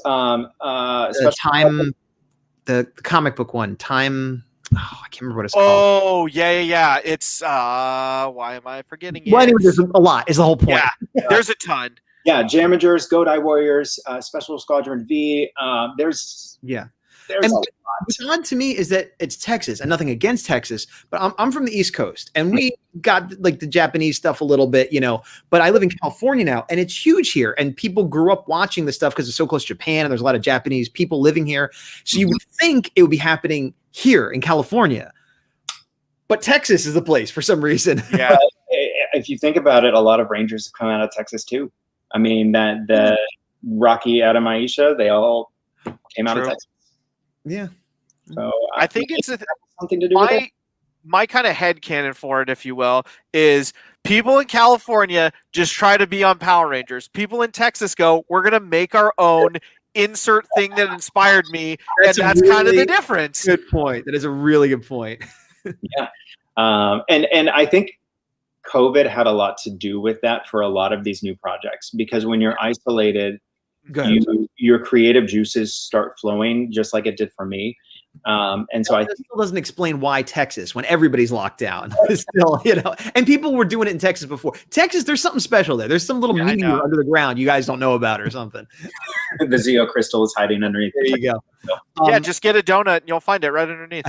the comic book one, Time. Oh, I can't remember what it's called. Oh, yeah. It's why am I forgetting it? Well, anyway, there's a lot. Is the whole point. Yeah, there's a ton. Yeah, Jamingers, Godai Warriors, Special Squadron V. There's And what's odd to me is that it's Texas, and nothing against Texas, but I'm from the East Coast, and we got like the Japanese stuff a little bit, but I live in California now, and it's huge here, and people grew up watching this stuff because it's so close to Japan, and there's a lot of Japanese people living here. So you would think it would be happening here in California, but Texas is the place for some reason. Yeah. If you think about it, a lot of Rangers have come out of Texas too. I mean, the Rocky Adam Aisha, they all came out of Texas. Yeah. So I think it's something to do with it. My kind of headcanon for it, if you will, is people in California just try to be on Power Rangers. People in Texas go, we're going to make our own insert thing that inspired me. That's kind of the difference. Good point. That is a really good point. Yeah. And I think COVID had a lot to do with that for a lot of these new projects, because when you're isolated, your creative juices start flowing just like it did for me. And so it still doesn't explain why Texas when everybody's locked down. Still, and people were doing it in Texas before. Texas, there's something special there. There's some little meteor under the ground you guys don't know about or something. The Zeo crystal is hiding underneath. There you go. Yeah, just get a donut and you'll find it right underneath.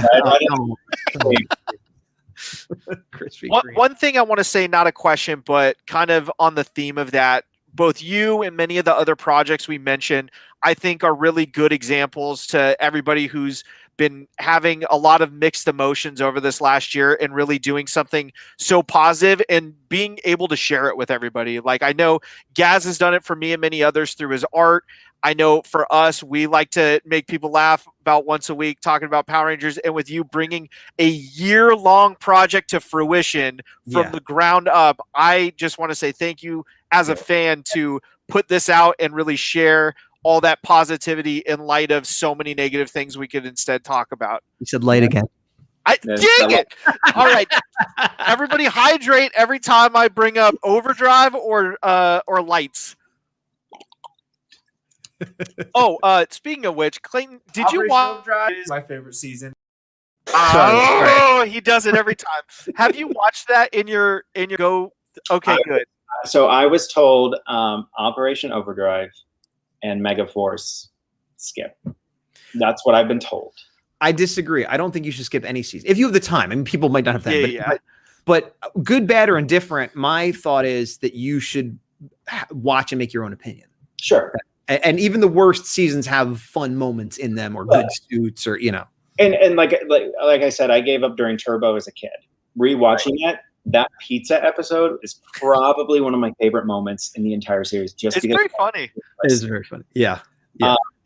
One thing I want to say, not a question, but kind of on the theme of that, both you and many of the other projects we mentioned, I think are really good examples to everybody who's been having a lot of mixed emotions over this last year and really doing something so positive and being able to share it with everybody. Like, I know Gaz has done it for me and many others through his art. I know for us, we like to make people laugh about once a week talking about Power Rangers, and with you bringing a year-long project to fruition from the ground up, I just want to say thank you as a fan to put this out and really share all that positivity in light of so many negative things we could instead talk about. You said light again. Dang it. All right. Everybody hydrate every time I bring up Overdrive or lights. Speaking of which, Clayton, did you watch Overdrive? My favorite season. Oh, he does it every time. Have you watched that in your go? Okay, good. So I was told Operation Overdrive and Megaforce skip. That's what I've been told. I disagree. I don't think you should skip any season if you have the time. I mean, people might not have time. But good, bad, or indifferent, my thought is that you should watch and make your own opinion. Sure. And even the worst seasons have fun moments in them, or good suits, or And like I said, I gave up during Turbo as a kid. Rewatching it, that pizza episode is probably one of my favorite moments in the entire series. Just it's because very funny. It is very funny. Yeah.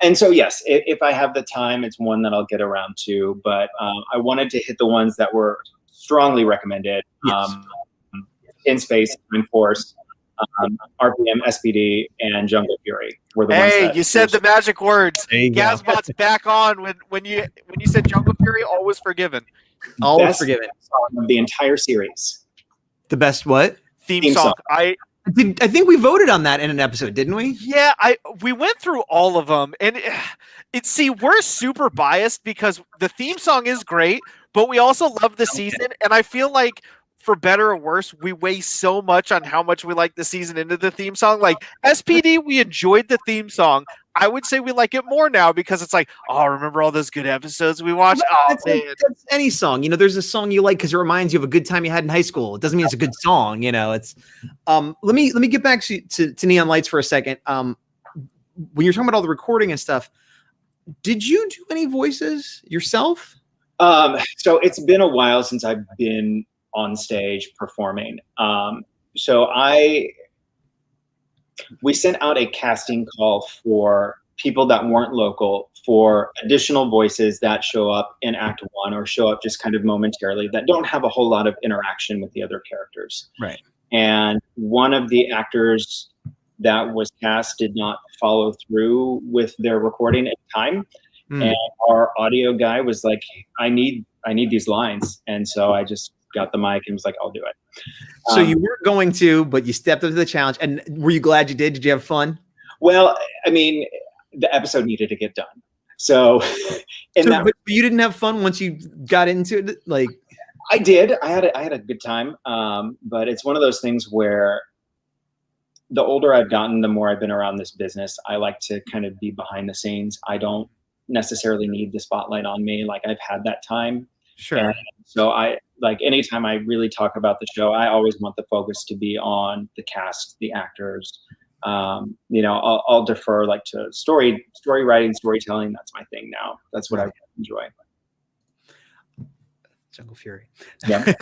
And so, yes, if I have the time, it's one that I'll get around to. But I wanted to hit the ones that were strongly recommended. Yes. In Space, Time Force, RPM, SPD, and Jungle Fury were the ones. Hey, you said the magic words. Gazbot's back on when you said Jungle Fury. Always forgiven. Always forgiven. Of the entire series. The best what? Theme song. I think we voted on that in an episode, didn't we? Yeah, we went through all of them, and we're super biased because the theme song is great, but we also love the season. And I feel like, for better or worse, we weigh so much on how much we like the season into the theme song. Like SPD, we enjoyed the theme song. I would say we like it more now because it's like, oh, remember all those good episodes we watched? Oh, That's, man. that's any song. There's a song you like because it reminds you of a good time you had in high school. It doesn't mean it's a good song. It's let me get back to Neon Lights for a second. When you're talking about all the recording and stuff, did you do any voices yourself? So it's been a while since I've been on stage performing. So we sent out a casting call for people that weren't local for additional voices that show up in Act 1 or show up just kind of momentarily that don't have a whole lot of interaction with the other characters. Right. And one of the actors that was cast did not follow through with their recording at time. And our audio guy was like, I need these lines. And so I just got the mic and was like, I'll do it. So you weren't going to, but you stepped up to the challenge. And were you glad you did? Did you have fun? Well, I mean, the episode needed to get done. So, but you didn't have fun once you got into it? Like, I did. I had a good time. But it's one of those things where the older I've gotten, the more I've been around this business, I like to kind of be behind the scenes. I don't necessarily need the spotlight on me. Like, I've had that time. Sure. And so anytime I really talk about the show, I always want the focus to be on the cast, the actors. I'll defer like to story writing, storytelling. That's my thing now. That's what I enjoy. Jungle Fury. Yeah.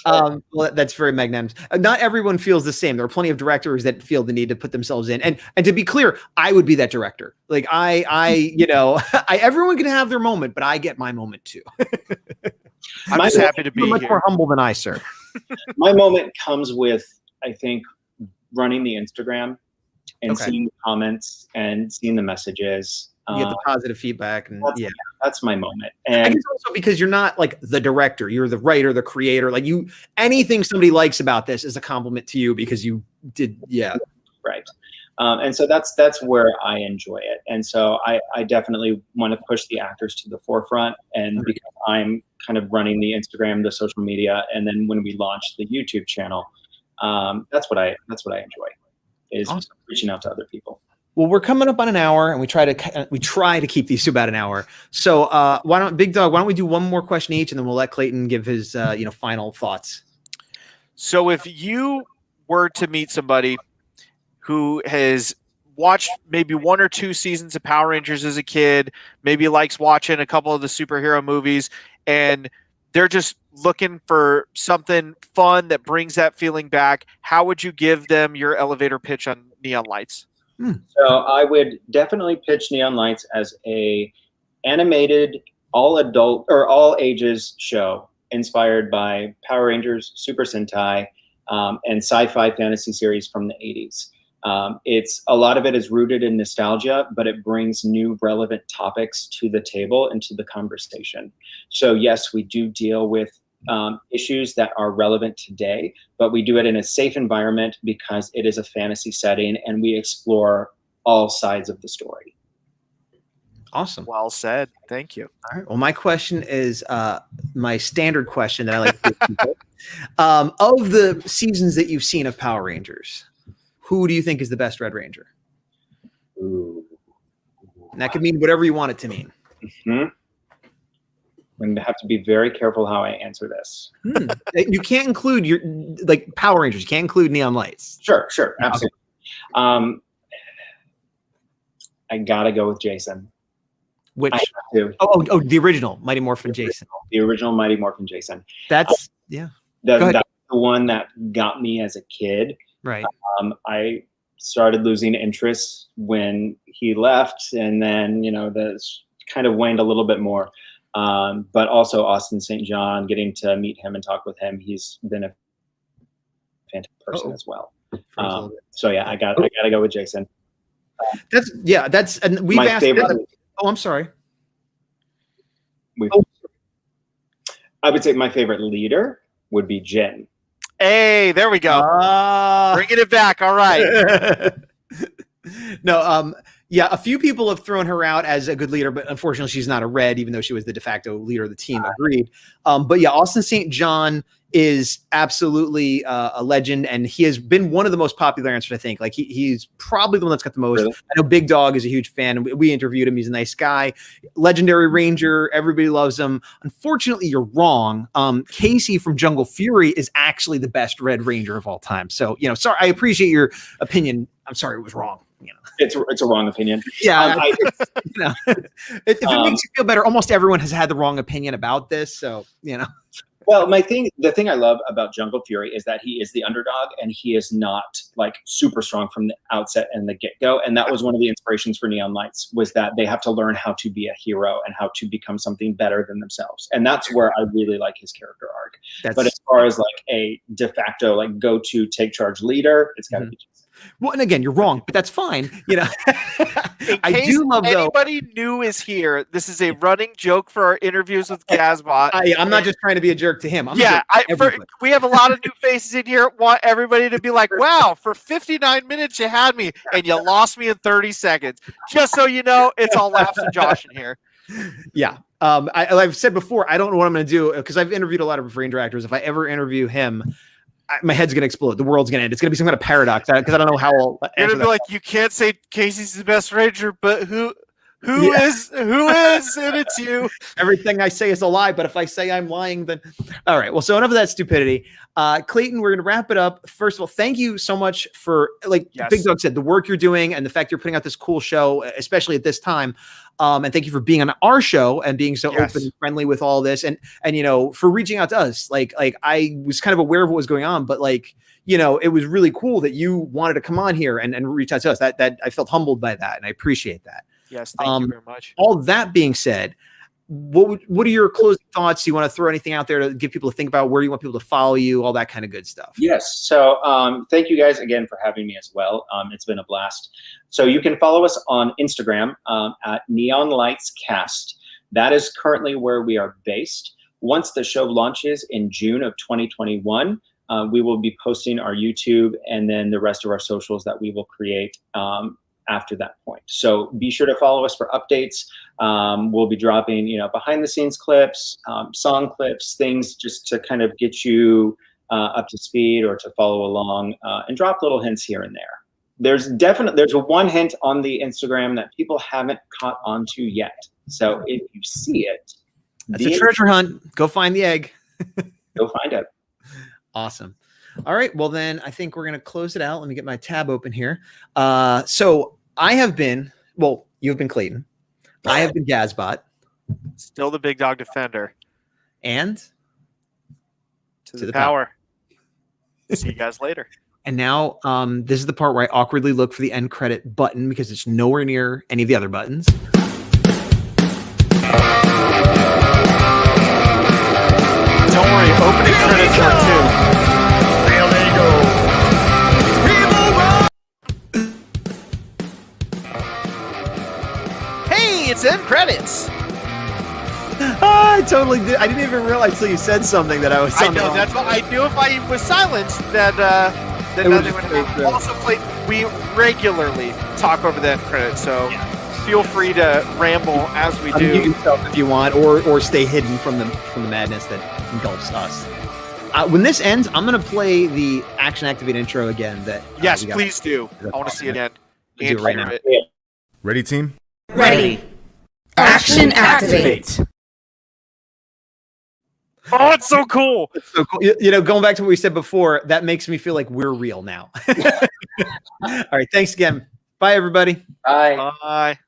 Well, that's very magnanimous. Not everyone feels the same. There are plenty of directors that feel the need to put themselves in. And to be clear, I would be that director. Like everyone can have their moment, but I get my moment too. I'm just happy to be much here. more humble than I, sir. My moment comes with, I think, running the Instagram and seeing the comments and seeing the messages. You get the positive feedback, and that's my moment. I And guess also because you're not like the director, you're the writer, the creator. Like anything somebody likes about this is a compliment to you because you did, right. And so that's where I enjoy it. And so I definitely want to push the actors to the forefront, and because I'm kind of running the Instagram, the social media, and then when we launch the YouTube channel, that's what I enjoy, is reaching out to other people. Well, we're coming up on an hour, and we try to keep these to about an hour. So Big Dawg, why don't we do one more question each, and then we'll let Clayton give his final thoughts. So if you were to meet somebody who has watched maybe 1 or 2 seasons of Power Rangers as a kid, maybe likes watching a couple of the superhero movies, and they're just looking for something fun that brings that feeling back, how would you give them your elevator pitch on Neon Lights? So I would definitely pitch Neon Lights as a animated, all adult or all ages show inspired by Power Rangers, Super Sentai, and sci-fi fantasy series from the 80s. It's a lot of it is rooted in nostalgia, but it brings new relevant topics to the table and to the conversation. So yes, we do deal with issues that are relevant today, but we do it in a safe environment because it is a fantasy setting and we explore all sides of the story. Awesome. Well said. Thank you. All right. Well, my question is my standard question that I like to give people. Of the seasons that you've seen of Power Rangers, who do you think is the best Red Ranger? Ooh. And that could mean whatever you want it to mean. Mm-hmm. I'm going to have to be very careful how I answer this. You can't include your Power Rangers. You can't include Neon Lights. Sure, absolutely. I gotta go with Jason. Which? I have to. Oh, the original Mighty Morphin Jason. The original Mighty Morphin Jason. That's That's the one that got me as a kid. Right. I started losing interest when he left, and then this kind of waned a little bit more. But also Austin St. John, getting to meet him and talk with him, he's been a fantastic person as well. So yeah, I gotta go with Jason. And we've asked. I'm sorry. I would say my favorite leader would be Jin. Hey, there we go. Bringing it back. All right. No, Yeah, a few people have thrown her out as a good leader, but unfortunately, she's not a red, even though she was the de facto leader of the team. Agreed. But yeah, Austin St. John is absolutely a legend, and he has been one of the most popular answers, I think. Like he's probably the one that's got the most. Really? I know Big Dog is a huge fan. We interviewed him. He's a nice guy. Legendary Ranger. Everybody loves him. Unfortunately, you're wrong. Casey from Jungle Fury is actually the best Red Ranger of all time. So, sorry, I appreciate your opinion. I'm sorry it was wrong. It's a wrong opinion. Yeah, if it makes you feel better, almost everyone has had the wrong opinion about this. So, Well, the thing I love about Jungle Fury is that he is the underdog and he is not like super strong from the outset and the get-go. And that was one of the inspirations for Neon Lights, was that they have to learn how to be a hero and how to become something better than themselves. And that's where I really like his character arc. But as far as like a de facto, like go-to take charge leader, it's got to be Jason. Well, and again, you're wrong, but that's fine. I do love anybody new is here. This is a running joke for our interviews with Gazbot. I'm not just trying to be a jerk to him. We have a lot of new faces in here. Want everybody to be like, "Wow, for 59 minutes you had me, and you lost me in 30 seconds." Just so you know, it's all laughs and Josh in here. Yeah. I've said before, I don't know what I'm going to do because I've interviewed a lot of Ranger actors. If I ever interview him, my head's going to explode. The world's going to end. It's going to be some kind of paradox because I don't know how I'll answer. You're going to be like, you can't say Casey's the best Ranger, but who is, and it's you. Everything I say is a lie, but if I say I'm lying, then all right. Well, so enough of that stupidity. Clayton, we're going to wrap it up. First of all, thank you so much for, Big Dog said, the work you're doing and the fact you're putting out this cool show, especially at this time. And thank you for being on our show and being so open and friendly with all this, and for reaching out to us. Like I was kind of aware of what was going on, but it was really cool that you wanted to come on here and reach out to us. That I felt humbled by that, and I appreciate that. Yes, thank you very much. All that being said, what are your closing thoughts? Do you want to throw anything out there to give people to think about? Where do you want people to follow you? All that kind of good stuff. Yes. So thank you guys again for having me as well. It's been a blast. So you can follow us on Instagram at Neon Lights Cast. That is currently where we are based. Once the show launches in June of 2021, we will be posting our YouTube and then the rest of our socials that we will create after that point. So be sure to follow us for updates. We'll be dropping, behind the scenes clips, song clips, things just to kind of get you up to speed or to follow along and drop little hints here and there. There's one hint on the Instagram that people haven't caught on to yet. So if you see it, that's a treasure hunt. Go find the egg. Go find it. Awesome. All right. Well, then I think we're going to close it out. Let me get my tab open here. So I have been, you've been Clayton. I have been Gazbot. Still the Big Dog Defender. And to the power. See you guys later. And now this is the part where I awkwardly look for the end credit button because it's nowhere near any of the other buttons. Don't worry, opening credits are too. There they go. Hey, it's end credits. I totally did. I didn't even realize till you said something that I was. I know that's what I knew. If I was silenced, that nothing would happen. Also, we regularly talk over the end credits, so feel free to ramble as we do. Unmute yourself if you want, or stay hidden from the madness that engulfs us. When this ends, I'm going to play the action activate intro again. Yes, please do. I want to see it end. Do it right now. Ready, team? Ready. Action activate. Oh, it's so cool. It's so cool. Going back to what we said before, that makes me feel like we're real now. All right. Thanks again. Bye, everybody. Bye. Bye.